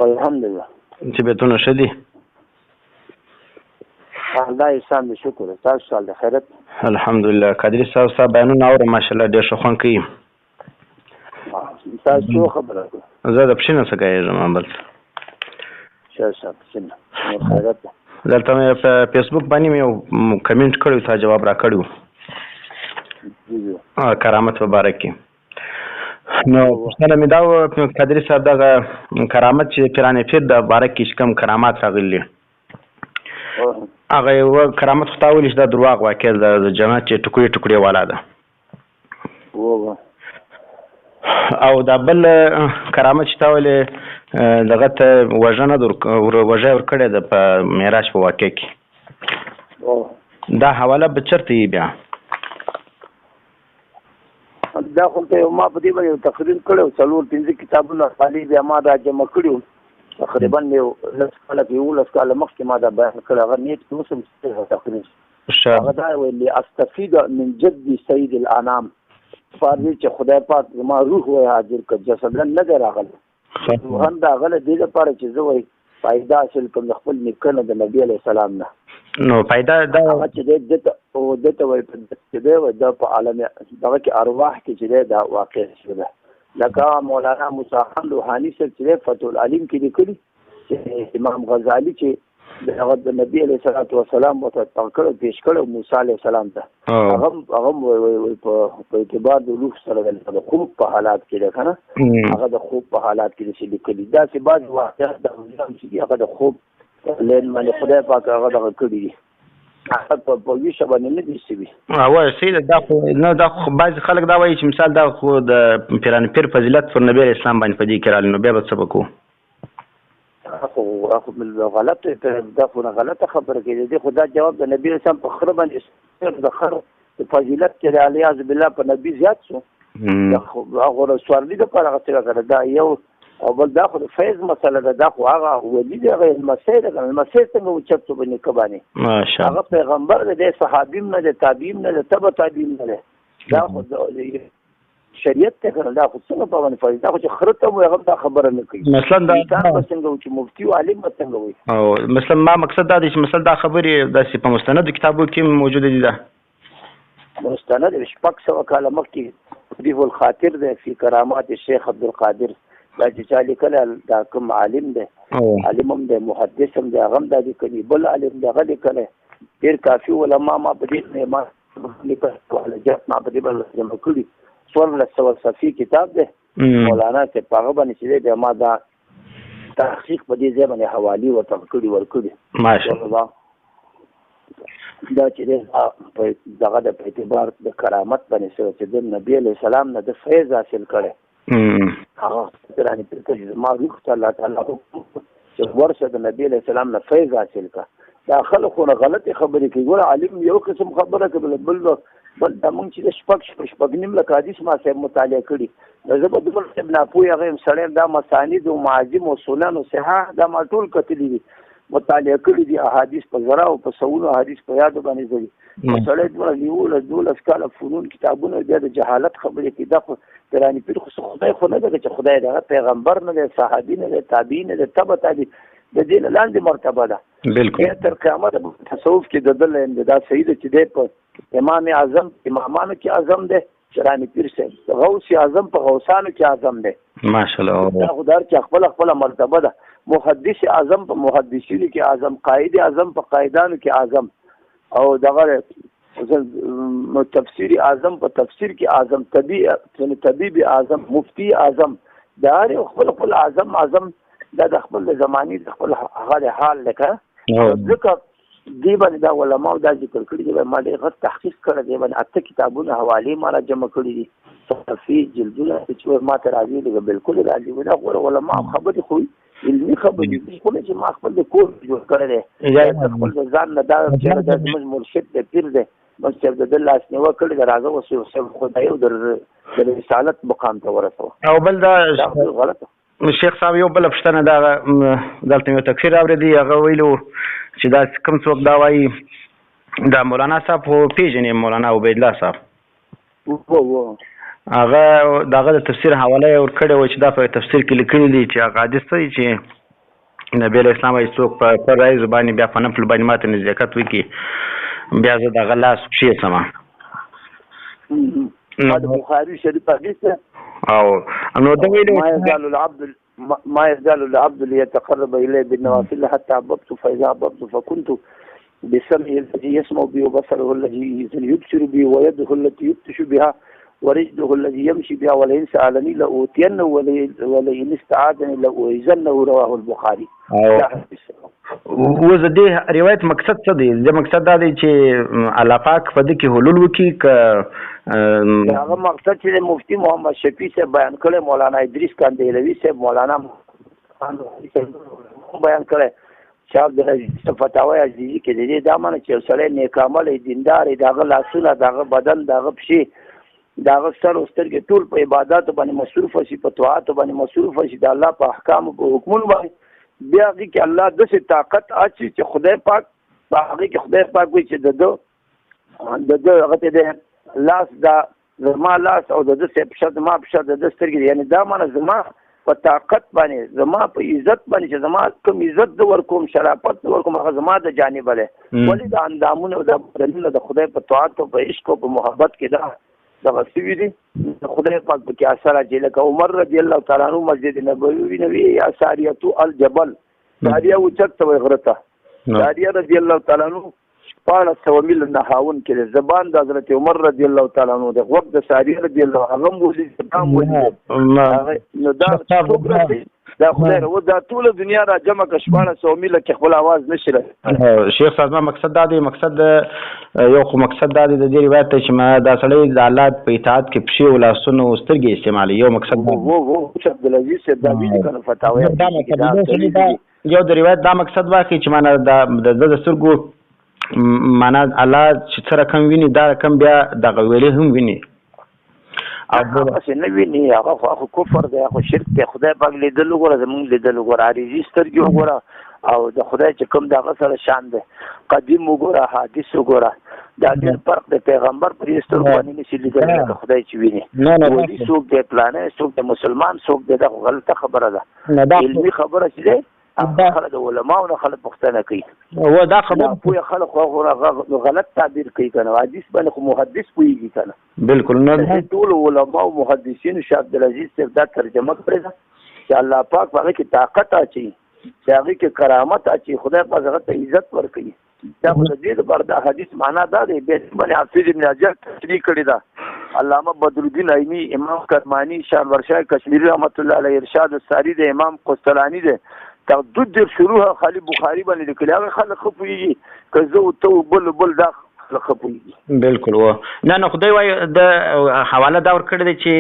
الحمدلله. طبیعتونه ښه دي؟ الله احسان دې شکر. تاسو سال د خیرت؟ الحمدلله. قادري صاحب ستا بیانونه اورم ماشاءالله ډېر ښه خوند کوي. تاسو خبره کوئ؟ زه د پښې نه څه کېږم بل څه. ښه ښه پښې نه خیرت ده. دلته مې په فیسبوک باندې مې یو کمنټ کړی تا جواب را کړی و کرامت په باره کې. نو پوښتنه مې دا وه قادري صاحب دغه کرامت چې پیران پیر د باره کې چې کوم کرامات راغلي هغه یو کرامت خو تا ویلي چې دا درواغ واقع د جنت چې ټوکړې ټوکړې والا ده او دا بل کرامت چې تا ویلې دغه ته وژنه ورکړې ده په معراج په واقع کې دا حواله به چېرته یي بیا؟ دا خو ته ما په دې باندې تقریر کړی و 4-5 کتابونه خالي بیا ما دا جمع کړي وو تقریبا یو 10 کاله کې 11 کاله مخکې ما دا بیان کړی هغه نیت اوس هم تقریر هغه دا ویلي استفید من جد سید الانام فارض چې خدای پاک ما روح و حاضر کړ جسد نه دی راغلی روحان دا غله دې لپاره چې زه وایي فایده حاصل کوم د خپل نیکه نه د نبي علیه السلام نه نو فایده دا چې دته وایي چې دی دا په عالم دغه کې ارواح کې چې دی دا واقع شوی ده لکه مولانا موسی خان روحاني صاحب چې فتح العلیم کې لیکلي چې امام غزالی چې هغه د نبی علیه السلام ورته تنقل پیش کړو موسی علیه السلام ته هغه په اعتبار د روح سره د خوب په حالات کې ده کنه هغه د خوب په حالات کې چې لیکلي دا چې بعض واقعات د هغه د خوب لین باندې خدای پاک هغه دغه کړي دي هغه په ویشه باندې نه دي شوي وایي سید دا خو نه دا خو بعض خلک دا وایي چې مثال دا خو د پیران پیر فضیلت پر نبی علیه السلام باندې په دې کې راغلی نو بیا به څه وکړو؟ خو غلطه دا خو غلطه خبره کېده دي خو دا جواب د نبی اسلام په خره باندې د خر د فضیلت کې د علیاذ بالله په نبی زیات شو هغه سوارلي د پر هغه څنګه دا یو او بل دا خو د فیض مسله ده دا خو هغه ولي دی هغه المسیح ده المسیح څنګه اوچت باندې کباني ماشاءالله هغه پیغمبر دی صحابیم نه دی تابعین نه دی تبع تابعین نه دی دا خو شریعت ته کړل دا خو څنګه په باندې فائدہ خو چې خرته مو هغه دا خبره نه کوي مثلا دا څنګه چې مفتي او عالم څنګه وي او مثلا ما مقصد دا دی چې مثلا دا خبرې د په مستند کتابو کې موجود دي دا مستند شپږ سوه کاله مخکې تحریف الخاطر دی فی کرامات الشیخ عبدالقادر دا چې چا لیکلی دا کوم عالم دی عالم هم دی محدث هم دی هغه هم دا لیکلي بل عالم دی هغه لیکلی ډېر کافي علما ما په دې ما په دې باندې جمع کړي 1400 صفحې کتاب دی مولانا چې په هغه باندې چې دی ما دا تحقیق په دې ځای باندې حوالې ورته ورکړي ماشاءالله دا چې دغه د اعتبار د کرامت باندې سره چې د نبی علیه السلام نه د فیض حاصل کړی هغه قرآن پرته ما روح ته الله تعالی چې ورشه د نبی علیه السلام نه فیض حاصل کړه دا خلکونه غلطې خبرې کوي ګوره عالم یو قسم خبره کوي بل دا مونږ چې د شپږ نیم لکه حدیث ما صاحب مطالعه کړي زه به دومره صاحب ناپوهه هغه یم سړی دا مسانید او معاجم او سنن او صحاح دا ما ټول کتلي دي مطالعه کړي دي احادیث په زره او په سوونو حدیث په یادو باندې ځي سړی دومره 12 کاله فنون کتابونه بیا د جهالت خبرې کوي دا خو قرآن پیر خو خدای خو نه ده چې خدای دغه پیغمبر نه دی صحابي نه دی تابعین نه دی تبع تابعین د دین لاندې مرتبه ده بالکل تر قیامت تصوف کې د دل دا صحیح ده چې دی په امام اعظم امامانو کې اعظم دی قرآن پیر صاحب غوث اعظم په غوثانو کې اعظم دی ماشاءالله دا خدای چې خپل مرتبه ده محدث اعظم په محدثینو کې اعظم قائد اعظم په قائدانو کې اعظم او دغه تفسیر اعظم په تفسیر کې اعظم طبيب اعظم مفتی اعظم دا خپل اعظم دا د خپل زماني د خپل هغه حال لکه ځکه دی باندې دا علماء دا ذکر کړی دی ما ډېر غټ تحقیق کړی دی باندې اته کتابونه حواله ما را جمع کړی دي صفحې جلدونه چې ما ته راځي دی بالکل راځي دا علماء خبرې خو علمي خبرې خو نه چې ما خپل د کور جوړ کړی دی خپل ځان نه دا چې د مرشد دی پیر دی بس چې د لاس نیوه کړی د راځه اوس خدای او د رسالت مقام ته ورسوه او بل دا غلطه شیخ صاحب یو بل پښتنه دا دلته یو تفسیر اورېدی هغه ویلو چې دا کوم څوک دا وایي دا مولانا صاحب خو پیژنې مولانا عبیدالله صاحب هغه دغه د تفسیر حواله ورکړې وه چې دا په تفسیر کې لیکلي دي چې هغه حدیث دی چې نبی علیہ السلام وایي څوک په فرایض باندې بیا په نفل باندې ماته نزدېکت وکړي بیا زه دغه لاس پښې سمه. بخاري شریف حدیث ده. او نو دا ویلو ما يزال العبد ليتقرب إليه بالنوافل حتى أحببت فإذا أحببت فكنت بسمعه الذي يسمع به وبصره الذي يبصر به ويده التي يبطش بها ورجله الذي يمشي بها ولئن سألني لأوتينه ولئن استعاذني لأعيذنه رواه البخاري. اوس د دې روایت مقصد څه دی؟ د مقصد دا دی چې الله پاک په دې کې حلول وکړي که هغه مقصد چې مفتي محمد شفیع صاحب بیان کړی، مولانا ادریس کاندهلوي صاحب، مولانا بیان کړی چې عبدالعزیز فتاوی عزیزي کې د دې دا معنی چې یو سړی نیک عمل دیندار دغه لاسونه دغه بدن دغه پښې دغه سر او سترګې ټول په عباداتو باندې مصروف شي، په طاعاتو باندې مصروف شي، د الله په احکامو په حکمونو باندې بیا هغې کې الله داسې طاقت اچي چې خدای پاک په هغې کې خدای پاک وایي چې د ده هغه ته دی لاس دا زما لاس او د ده پښه زما پښه د ده سترګې، یعنې دا معنی زما په طاقت باندې زما په عزت باندې چې زما کوم عزت د ورکوم شرافت د ورکوم هغه زما د جانبه دی. ولې د اندامونه او د بدنونه د خدای په طاعت او په عشق او په محبت کې دا دغه سوي دي د خدای پاک په کې اثر اچي. لکه عمر رضی الله تعالی عنہ مسجد نبوي نوي یا ساریه الجبل، ساریه اوچت ته وایي غره ته، ساریه رضی الله تعالی عنہ 1400 میل نهاون کې زبان د حضرت عمر رضی الله تعالی عنہ د وخت د ساریه رضی الله هغه مولي ستام ولي نو دا دا خدای رو دا ټول دنیا را جمع ک 1400 میل کې خپل आवाज نشي راځي. شیخ صاحب مقصد دا دی، مقصد یو خو مقصد دا دی د دې روایت ته چې ما دا سړی د الله په اطاعت کې پښې او لاسونه او سترګې استعمالي، یو مقصد دا وو عبدالعزیز صاحب دا ویلي کنه فتاوی یو د روایت دا مقصد واخی چې معنا د سترګو معنا الله چې سره کم ویني دا کم بیا دغه ویلې هم ویني او څه نه ویني هغه خو کفر دی، خو شرک دی. خدای پاک لیدل وګوره، زمونږ لیدل وګوره، عارضي سترګې وګوره او د خدای چې کوم دغه سره شان دی، قدیم وګوره، حادث وګوره، دا ډېر فرق دی. پیغمبر پرې سترګو باندې نشي لیدلی لکه خدای چې ویني. ولي څوک دی، پلانی څوک دی، مسلمان څوک دی، دا خو غلطه خبره ده. علمي خبره چې دی خلک د علماو نه خلک پوښتنه کوي دا خبره پوهه خلک غلط تعبیر کوي کنه، حدیث باندې خو محدث پوهېږي کنه. بالکل نه ټول علما او محدثینو شاه عبدالعزیز صاحب دا ترجمه کړې ده چې الله پاک هغه کې طاقت اچي، چې هغه کې کرامت اچي، خدای پاک هغه ته عزت ورکوي. دا خو د دې لپاره دا حدیث معنا دا دی. بیا باندې حافظ ابن حجر تشریح کړې ده، علامه بدرالدین عینی، امام کرمانی، شانور شاه کشمیری رحمت الله علیه، ارشاد الساری د امام قسطلانی ده، تردد شروع خالی بخاری باندې لیکلی. هغه خلک ښه پوهېږي که زه او ته بل دا خلک ښه پوهېږي. بالکل و نه خدای وایي د حواله دا ورکړی دی چې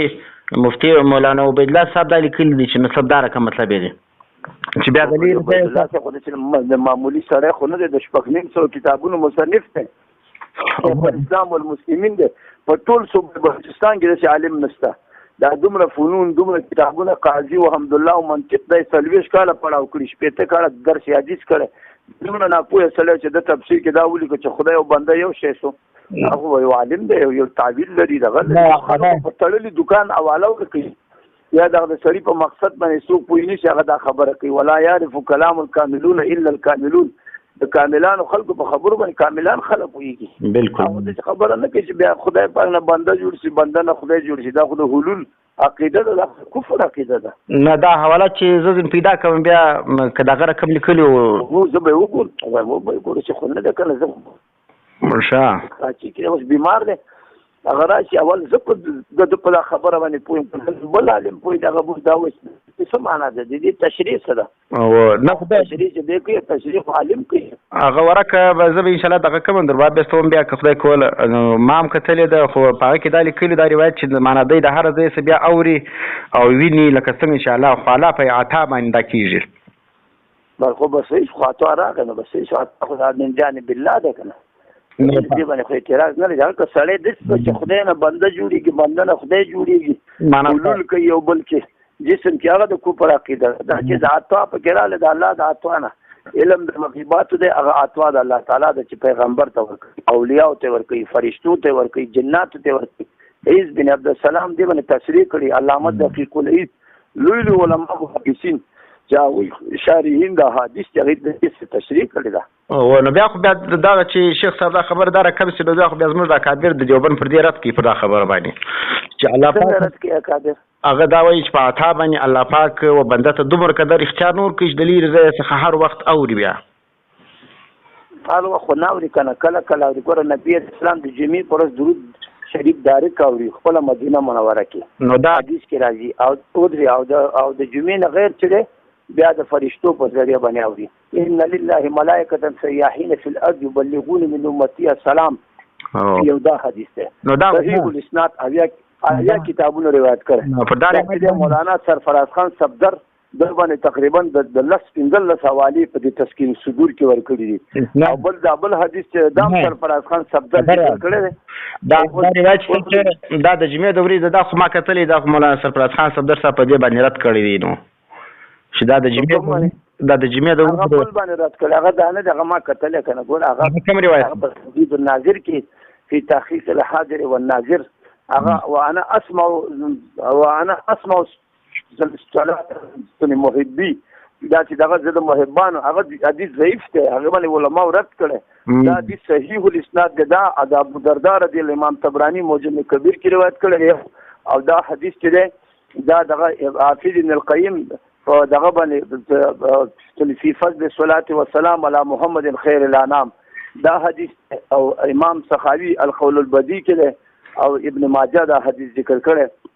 مفتي مولانا عبیدالله صاحب دا لیکلي دي چې نسبداره که مطلب یې دی چې بیا دلیل د معمولي سړی خو نه دی، د 600 کتابونو مصنف دی، اسلام والمسلمین دی. په ټول صوبه بلوچستان کې داسې عالم نشته. دا دومره فنون، دومره کتابونه، قاضي و حمدالله او منطق دی 40 کاله پړاو کړي، 15 کاله درس حدیث کړی. دومره ناپوهه سړی چې د تفسیر کې دا ولیکو چې خدای او بنده یو شی سو، هغه یو عالم دی، یو تعبیر لري. دغه په تړلي دکان حواله ورکوي یا دغه د سړي په مقصد باندې څوک پوه نه شي هغه دا خبره کوي. ولا يعرف كلام الكاملون الا الكاملون. د کاملانو خلکو په خبرو باندې کاملان خلک پوهېږي. بالکل هغه داسې خبره نه کوي چې بیا خدای پاک نه بنده جوړ شي، بنده نه خدای جوړ شي. دا خو د حلول عقیده ده، دا کفر عقیده ده. نه دا حواله چې زه پیدا کوم بیا که دغه رقم لیکلي وو زه به یې وګورو چې خو نه ده که نه زه مرشه کراچي کې اوس بیمار دی، هغه راشي اول زه په دا خبره باندې پوه یم، بل عالم پوه دغه بوس دا وایي څه معنا ده د دې تشریح څه ده؟ نه خدای تشریح چې دی کوي تشریح عالم کوي. هغه ورکه به زه به انشاءالله دغه کوم در بعد بستوم بیا که خدای کوله ما هم کتلې ده، خو په هغه کې دا لیکلي دا روایت چې معنا دی د هر ځای څه بیا اوري او ویني لکه څنګه انشاءالله خو الله په عطا باندې دا کېږي. خو به صحیح خو عطا راغی نو به صحیح خو دا من جانب الله ده که نه دې باندې خو اعتراض نه لري. هلته سړی داسې چې خدای نه بنده جوړېږي، بنده نه خدای جوړېږي، حلول کوي یو بل کې جسم کې هغه د کفر عقیده ده. دا چې د عطا پکې راغله د الله د عطا نه علم د مغیباتو دی، هغه عطا د الله تعالی ده چې پیغمبر ته ورکوي، اولیاءو ته ورکوي، فرشتو ته ورکوي، جناتو ته ورکوي. عیسی بن عبدالسلام دې باندې تصریح کړي، علامه دقیق العید، لوی علما محدثین چې شارحین د حدیث هغه د تشریح کړی دا او نو بیا خو بیا دا چې شیخ صاحب دا خبردار کم سي نو خو بیا زموږ د اکابر د دیوبند پر دې رد کوي پر دا خبره باندې چې الله پاک رد کوي اکابر هغه دا وایي چې په عطا باندې الله پاک و بنده ته دومره قدر اختیار نور کوي چې د لیر ځای څخه هر وخت اوري بیا هر وخت ناوري کنه کله کله ګوره نبی اسلام د جمعې پر درود شریف داري کاوري خپل مدینه منوره کې نو دا حدیث کې راځي او د جمعې نه غیر چې بیا د فرشتو په ذریعہ باندې اوري ان لله ملائکه سیاحین فی الارض یبلغون من امتی السلام یو دا حدیث ده نو دا صحیح الاسناد اویا کتابونو روایت کړي په دا د مولانا سرفراز خان صفدر د باندې تقریبا د لس پنځل حوالی په د تسکین صدور کې ورکړي دي او بل حدیث چې دام سرفراز خان صفدر کړي دا روایت چې دا د جمعې د ورځې دا خو ما کتلې دا مولانا سرفراز خان صفدر صاحب په دې باندې رد کړی دي نو چې دا د جمعې د ورځې هغه بل باندې رد کړي هغه دا نه دغه ما کتلې کنه ګور هغه کوم روایت په تحقیق الناظر کې په تحقیق الحاضر والناظر هغه وانا اسمع صلاه محبي دا چې دغه زده محبانو هغه حدیث ضعیف دی هغه باندې علماء رد کړي دا حدیث صحیح الاسناد دا ابو الدرداء رضی الله امام طبرانی موجم کبیر کې روایت کړي او دا حدیث چې دا دغه حافظ ابن القیم دغه باندې فی فضل الصلاه والسلام علی محمد خیر الانام دا حدیث او امام سخاوی القول البدی کې او ابن ماجه دا حدیث ذکر کړي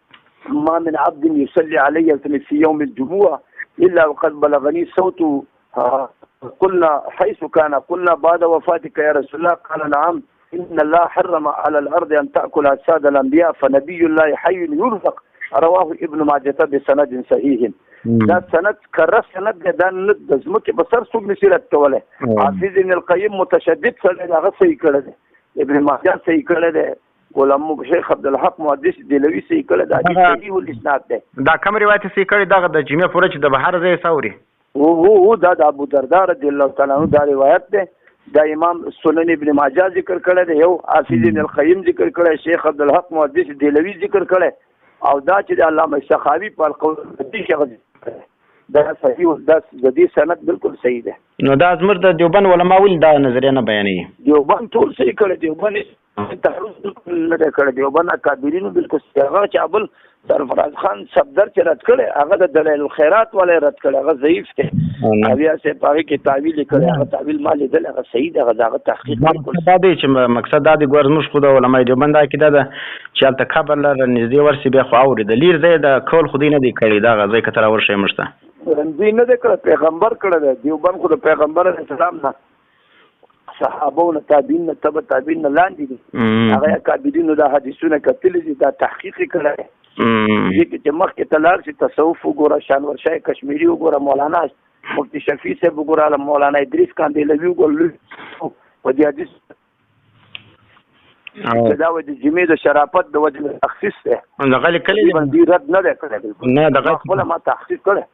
ما من عبد يصلي علي في يوم الجمعة إلا وقد بلغني صوته قلنا حيث كان قلنا بعد وفاتك يا رسول الله قال نعم إن الله حرم على الأرض أن تأكل أجساد الأنبياء فنبي الله حي يرزق رواه ابن ماجه بسند صحيح دا سند کره سند دا د زمکه بسر څوک نشرت کوله حافظ ابن القیم متشدد سره هغه صحیح کړی ابن ماجه صحیح کړی علماء شیخ عبدالحق محدث دلوی صحیح کړی دا صحیح الاسناد ده دا کوم روایت صحیح کړی دا د جمعې پوره چې د بهر ځای ساوري او دا د ابو الدرداء رضی الله تعالی عنہ دا روایت ده دا امام سنن ابن ماجه ذکر کړی دی یو حافظ ابن القیم ذکر کړی شیخ عبدالحق محدث دلوی ذکر کړی او دا چې د علامه سخاوی په القول البدی دا صحیح دا د دې سند بالکل صحیح ده نو دا زمر د دیوبند علماء ول دا نظریه نه بیانې دیوبند ټول صحیح کړی دیوبند تعرض بالکل نه کړی دیوبند اکابرینو بالکل هغه چې ابل سرفراز خان صفدر چې رد کړي هغه د دلایل الخیرات ولې رد کړي هغه ضعیف دی بیا سه پاره کې تعویل کړي هغه تعویل مال دل هغه صحیح دی هغه تحقیق بالکل دا دی چې مقصد دا دی ګور موږ خو د علماء دیوبند عقیده ده چې الته قبر لر نږدې ورسي بیا خو اوري د لیر ځای د کول خودی نه دی کړی دا ځای کتر ورشي مشته دوی نه د پیغمبر کړه دیوبند خو د پیغمبر اسلام نه صحابون تابعین تبع تابعین لاندې دي هغه کابینو د حدیثونو کتل دي دا تحقیق کړه چې مخکې تلار چې تصوف وګوره شانور شاه کشمیری وګوره مولانا مفتی شفیع صاحب وګوره مولانا ادریس کاندیلوی وګوره په دې حدیث دا و د جمعې د شرافت د وجه تخصیص ده دغه کلی باندې رد نه ده کړی نه دغه خپل ما تحقیق کړه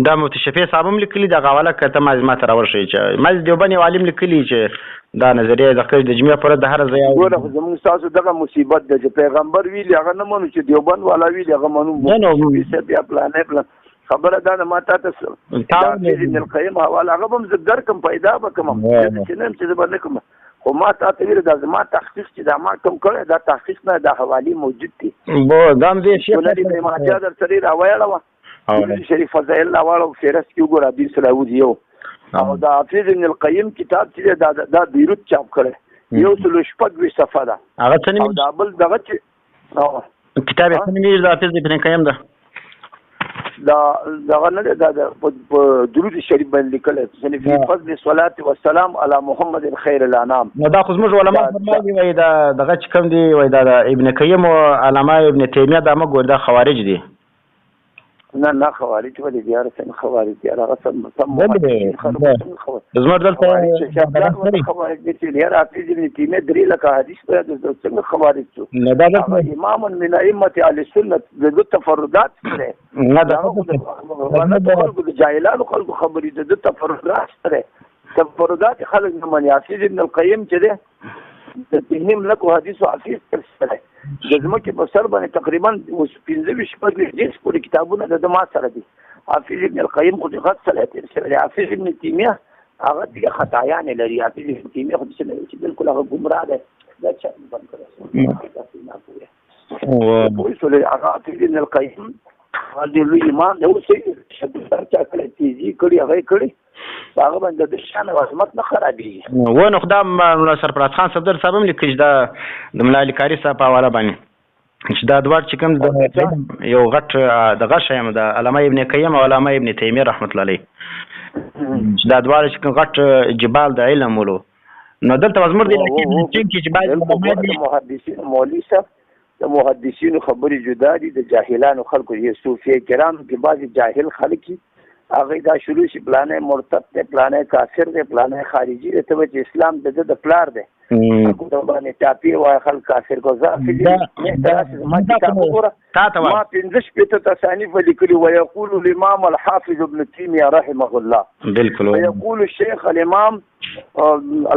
دا مفتی شفیع صاحب هم لیکلي دا غواله کته ما تر ورشي چې ما دیوبند عالم لیکلي چې دا نظریه د جمعې پر د هر ځای ګوره زموږ تاسو دغه مصیبت ده چې پیغمبر ویل هغه نه مونږ چې دیوبند والا ویل هغه مونږ بیا پلان خبره ده ما تاسو ابن القیم حواله هغه هم زدر کوم پیدا وکم چې نن چې باندې کوم خو ما تاسو ویل دا ما تحقیق چې دا ما کوم کړی دا تحقیق نه دا حوالی موجود دي دا هم دې شیخ ولې ما جادر سری راوړل شریف فضائل واړو فهرست کې وګوره حدیث راوځي یو او دا حافظ ابن القیم کتاب چې دا بیروت چاپ کړي یو سلو شپږ صفحه ده هغه څنګه دا بل دغه چې کتاب یې څنګه د حافظ ابن القیم ده دا دغه نه دا درود شریف باندې لیکل چې فی فضل الصلاه والسلام علی محمد خیر الانام نو دا خو زموږ علماء فرمایي وای دا دغه چې کوم دی وای دا ابن القیم او علامه ابن تیمیه دا موږ دا خوارج دي نه خوارج ولې بیا رسن خوارج دي هغه سم زموږ دلته خوارج دي چې لري حافظ ابن تیمیه درې لکه حدیث په د څنګه خوارج شو نه دا امام من ائمه اهل السنه د تفردات سره نه دا خلکو د جاهلانو خلکو خبرې د تفردات سره تفردات خلک نه مني حافظ ابن القیم چې ده د تهنیم لکو حدیث او حدیث سره د زمکه په سر باندې تقریبا 15 شپږ دېرش پورې کتابونه د ما سره دي حافظ ابن القیم خو دغه سره تیر شوی حافظ ابن تیمیه هغه دغه خطایان لري حافظ ابن تیمیه خو چې بالکل هغه ګمراه دی دا چا بند کړی او وصول حافظ ابن القیم د لوی امام دی اوسې شدت چا کړی تیزی کړی هغه کړی هغه باندې د شان او عظمت نه خرابېږي و نو خدام سرفراز خان صدر صاحب هم لیکي چې دا د ملا علي کاري صاحب په حواله باندې چې دا دوار چې کوم د یو غټ دغه شی هم د علامه ابن قیم او علامه ابن تیمیه رحمت الله علیه چې دا دوار چې کوم غټ جبال د علم ولو نو دلته زموږ د علاقې چې بعض محدثین مولوي صاحب د محدثینو خبرې جدا دي د جاهلانو خلکو یې صوفي کرام کې بعض جاهل خلک هغه دا شروع شي پلانې مرتد دی پلانې کافر دی پلانې خارجي دی ته چې اسلام د پلار دی دا باندې ټاپي وای خلک کافر ګوزافي ما 15 شپته تصانیف لیکلي ويقول الامام الحافظ ابن تيميه رحمه الله بالکل ويقول الشيخ الامام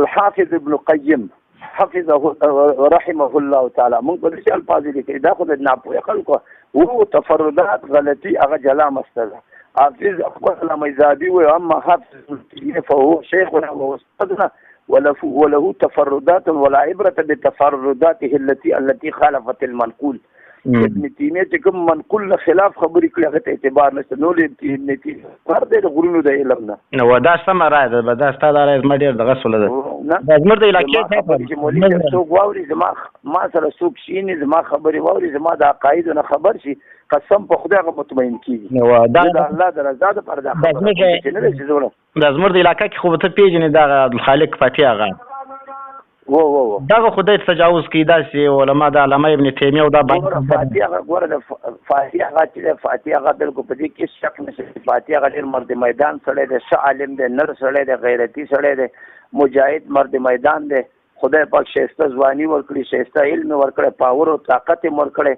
الحافظ ابن قيم حفظه رحمه الله تعالى من په دې الفاظ لیکلي دا خو د ناپوهه خلکو وو تفردات غلطي هغه جلا مستله حافظ علامه زادي واما حافظ فهو شيخنا واستاذنا وله تفردات ولا عبره بتفرداته التي خالفت المنقول ابن تیمیه چې کوم منقول نه خلاف خبرې کړي هغه ته اعتبار نشته نو ابن تیمیه پر دې غرونو د علم نه نو دا سم راځي به دا ستاره راځي مډیر دغه سول ده د زمر د علاقې چې مولوی څوک واوري ما سره څوک شینی زما خبرې واوري زما د عقاید نه خبر شي قسم په خدای هغه مطمئن کیږي نو دا د الله د رضا د پر د زمر د علاقې کې خو ته پیژنې دا خالق فاتح هغه دا خدای تجاوز کی دا سی علماء د علامه ابن تیمیه او دا فاتحه غوړه د فاتحه چې فاتحه بالکل په دې کې شک نشي فاتحه ډېر مرد میدان سره د ش عالم د نر سره د غیرتی سره د مجاهد مرد میدان د خدای پاک شایسته ځواني ورکړي شایسته علم ورکړي پاور او طاقت ورکړي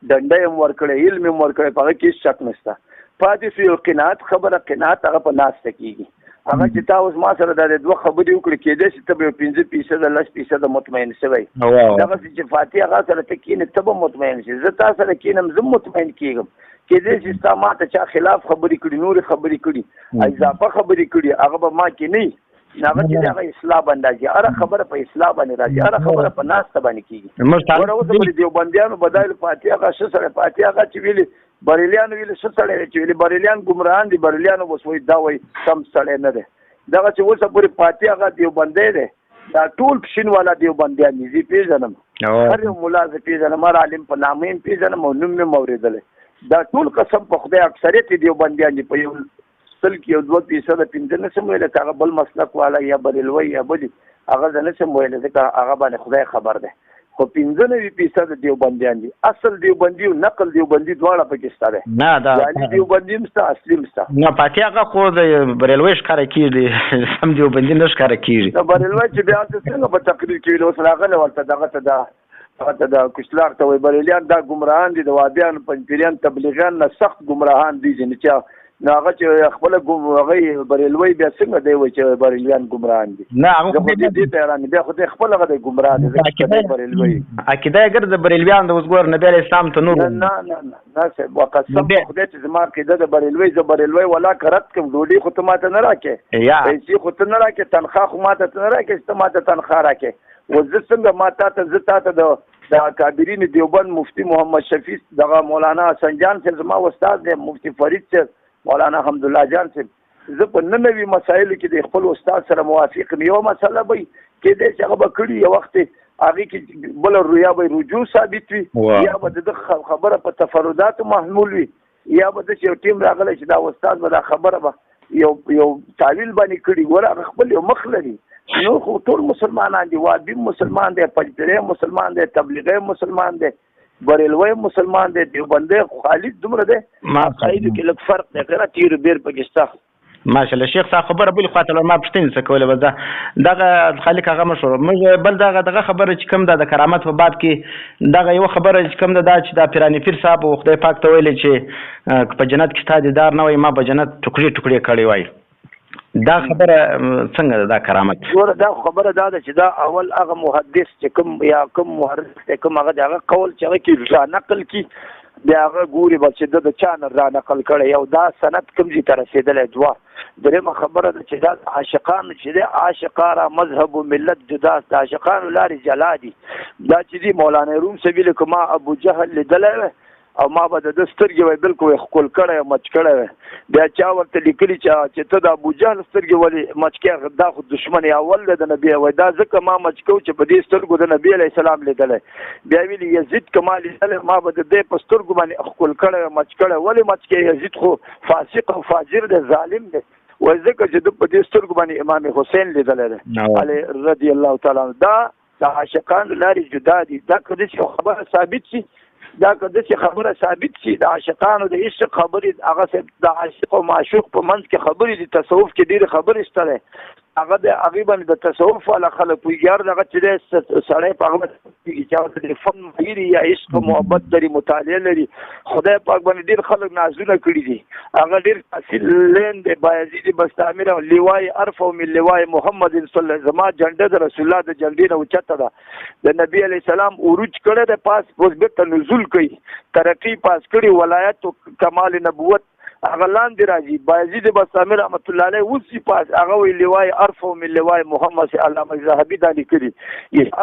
ډنډه ورکړي علم ورکړي په کې شک نشته پاتې سو یو قناعت خبره قناعت هغه په ناس تکیږي هغه چې تاسو ما سره د دوه خبرې وکړې کېدې چې ته 15% 10% مطمئن شوی دا چې فاتحه هغه سره تکینه ته مطمئن شې زه تاسو سره کینم زه مطمئن کیږم کېدې چې تاسو ما ته چا خلاف خبرې کړې نور خبرې کړې اضافه خبرې کړې هغه به ما کې نه هغه چې هغه اصلاح باندې هر خبره په اصلاح باندې راځي هر خبره په ناس ته باندې کیږي ورته په دیوبندیانو بدایل فاتحه هغه سره فاتحه هغه چې ویلي بریلیانو ویل څه سره چې ویل بریلیان ګمراهان دي بریلیانو وسوي دا وای سم سره نه ده دا چې اوسه پوری فاتحه هغه دیوبندې ده دا ټول پښین والا دیوبندیان دي پیژنم هر مولا ز پیژنم هر عالم په نامین پیژنم او نوم مې موریدل دا ټول قسم په خدای اکثریت دیوبندیان دي په یو سل کې یو 2% 15 سم ویل هغه بل مسلک والا یا بریلوی یا بل هغه نه سم ویل ځکه هغه باندې خدای خبر ده خو 15% دیوبندیان دي اصل دیوبندي او نقل دیوبندي دواړه پکې ستاره نه دا یعنی دیوبندي مستا اصلي مستا نه پاتې هغه خو د بریلوی ښکار کیږي سم دیوبندي نه ښکار کیږي دا بریلوی چې بیا څنګه په تقریر کې له سراغله ورته دغه دا کوشلار ته وي بریلیان دا ګمراهان دي د وادیان پنځپیران تبلیغیان نه سخت ګمراهان دي چې هغه چې خپل هغه بریلوی بیا څنګه دی و چې بریلیان ګمراهان دي نه هغه دې ته رانه بیا خو خپل هغه ګمراه دي ځکه بریلوی عقیده ګر د بریلویان د وزګور نبی اسلام ته نور نه وقسم خدای چې زما عقیده د بریلوی ز بریلوی ولا کرت کوم ډوډۍ خو ته ماته نه راکې پیسې خو ته نه راکې تنخواه خو ماته نه راکې ته ماته تنخواه راکې و زه څنګه ماته ته زه تاته د کابرین دیوبند مفتی محمد شفیع دغه مولانا حسن جان چې زما استاد دی مفتی فرید چې مولانا حمدالله جان صاحب زه په ننوي مسایلو کې د خپل استاد سره موافق یم یو مسله به کېدای چې هغه به کړي یو وخت هغې کې بله رویا به رجوع ثابت وي یا به د خبره په تفرداتو محمول وي یا به داسې یو ټیم راغلی چې دا استاد به دا خبره به یو تعویل باندې کړي ګوره هغه خپل یو مخ لري نو خو ټول مسلمانان دي وابي مسلمان دی پنجپیری مسلمان دی تبلیغی مسلمان دی بریلوی مسلمان دی دیوبندی خالد دومره دی عقایدو کې لږ فرق دی که نه تیر بیر پکې شته ماشاءالله شیخ صاحب خبره بل خواته ما پوښتنې څه کولې بس دغه خالق هغه مشهور موږ بل دغه خبره چې کوم د کرامت په باب کې دغه یو خبره چې کوم دا چې د پیرانی پیر صاحب او خدای پاک ته ویلې چې په جنت کې تا دیدار نه وای ما په جنت ټوکړي ټوکړي کړی وای دا خبره څنګه دا کرامت ګوره دا خبره دا ده چې دا اول هغه محدث چې کوم یا کوم محرف چې کوم هغه قول چې هغه کې نقل کی بیا هغه ګوري به چې د چا نه را نقل کړی او دا سند کوم ځای ته رسېدلی دوه. درېیمه خبره ده چې دا عاشقانو چې دی عاشقاره مذهب و ملت جدا د عاشقانو لارې جلا دي. دا چې دي مولانا روم سبیل که ما ابو جهل لیدلی وی او ما به د ده سترګې وی بلکل ښکل کړی مچ کړی وی. بیا چا ورته لیکلي چې ته د ابو جهل سترګې ولې مچ کې دا خو دشمن اول دی د نبي وی دا ځکه ما مچ کو چې په دې سترګو د نبي علیه السلام لیدلی. بیا ویلي یزید که ما لیدلی ما به د دې په سترګو باندې ښکل کړی مچ کړی. ولې مچ کې یزید خو فاسق او فاجر دی ظالم دی وی ځکه چې د په دې سترګو باندې امام حسین لیدلی دی علی رضی الله تعالی عنه. دا د عاشقانو لارې جدا دي. دا که داسې خبره ثابت شي دا که داسې خبره ثابت شي د عاشقانو د عشق خبرې هغه د عاشق او معشوق په منځ کې خبرې دي تصوف کې ډېرې خبرې شته دی. هغه د هغې باندې د تصوف والا خلک پوهېږي هر دغه چې دی سړی په هغه باندې پوهېږي چې هغه د فن ماهر یا عشق محبت لري مطالعه لري. خدای پاک باندې ډېر خلک نازونه کړي دي. هغه ډېر حاصل لین دی بایزید بستامیر او لیوای ارفع من لیوای محمد صلی الله زما جنډه د رسول الله د جنډې نه اوچته ده. د نبي علیه السلام عروج کړی دی پاس اوس بېرته نزول کوي ترقي پاس کړي ولایت و کمال نبوت هغه لاندې راځي. بایزید بستامیر رحمت الله علیه اوس پاس هغه وی لیوای ارفع من لیوای محمد صلی علامه ذهبي دا لیکلي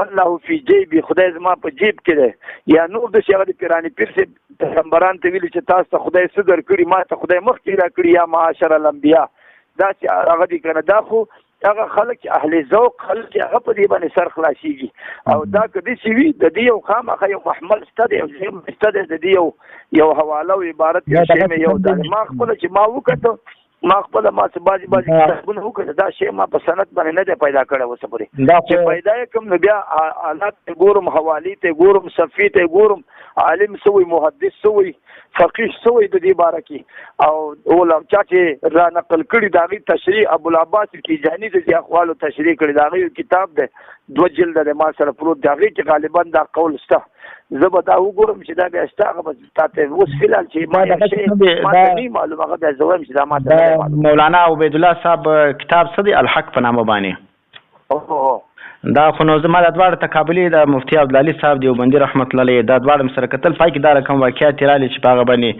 الله فی جیبي خدای زما په جیب کې دی. یا نور د هغه د پیراني پیر صاحب پیغمبران ته ویلي چې تاسو ته خدای څه درکړي ما ته خدای مخکې راکړي یا معاشر الانبیا. دا چې هغه دي که نه دا خو هغه خلک چې اهل ذوق خلک هغه په دې باندې سر خلاصېږي. او دا که داسې وي د دې یو خامخا یو محمل شته دی یو ځای شته دی د دې یو حواله او عبارت یو شی مې یو دا ما خپله چې ما وکړه ما خپله ما څه بعضې کتابونه وکړه دا شی ما په سند باندې نه دی پیدا کړی اوسه پورې چې پیدا یې کړم نو بیا حالات ته ګورم حوالې ته ګورم صفحې ته ګورم عالم سوی محدث سوی فقیه سوی د دې باره کې او علم چا چې را نقل کړي د هغې تشریح ابوالعباس تیجاني د دې اقوالو تشریح کړي د هغې کتاب دی 2 جلده دی ما سره پروت د هغې کې غالبا دا قول شته. زه به دا وګورم چې دا بیا شته هغه به تاته اوس فلحال چې ما ته نه معلوم هغه بیا زه وایم چې دا ما ته مولانا عبیدالله صاحب کتاب څه دی الحق په نامه باندې دا خو نو زما د دواړه تقابلي د مفتي عبدالعلي صاحب دیوبندي رحمت الله علیه دا دواړه مې سره کتل پای کې دا رقم واقعیات راغلي چې په هغه باندې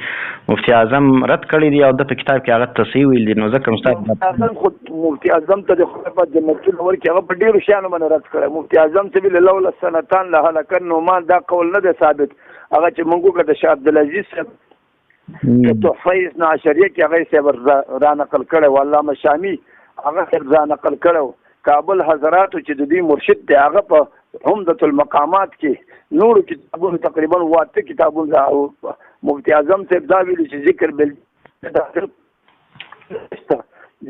مفتي اعظم رد کړی دی او د په کتاب کې هغه تصحیح ویل دي. نو ځکه مفتي خود مفتي اعظم ته د خدای په جنتونو ورکړي هغه په ډېرو شیانو باندې رد کړی. مفتي اعظم ته ویل لولا سنتان لهلکن نعمان دا قول نه دی ثابت. هغه چې موږ وکړه د شاه عبدالعزیز صاحب تحفه اثنا عشریه کې هغه صاحب را نقل کړی و علامه شامي هغه صاحب را نقل کړی. کابل حضراتو چې د دې مرشد دی هغه په عمدة المقامات کې نور کتابونه تقریبا 8 کتابونه مفتي اعظم صاحب دا ویلي چې ذکر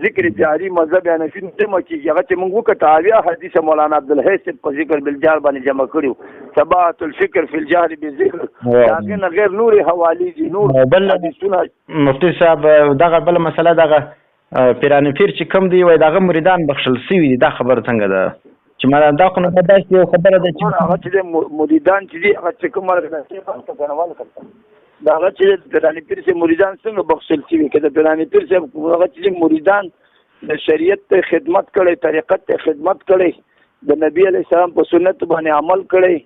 ذکر جاری مذهب حنفي جمع کېږي هغه چې موږ وکړه اویا حدیث مولانا عبدالحی صاحب په ذکر بالجهر باندې جمع کړي صباحة الفکر فی الجهر بذکر هغې نه غیر نورې حوالې دي نور حدیثونه. مفتي صاحب دغه بله مسله دغه پیراني پیر چې کوم دی وای دغه مریدان بخښل سوي دي دا خبره څنګه ده چې ما دا خو نه داسې یو خبره ده چې هغه چې مریدان چې دي هغه چې کومه دا هغه چې پیراني پیر چې مریدان څنګه بخښل سوي که د پیراني پیر چې هغه چې مریدان د شریعت ته خدمت کړی طریقت ته خدمت کړی د نبی علیه السلام په سنت باندې عمل کړی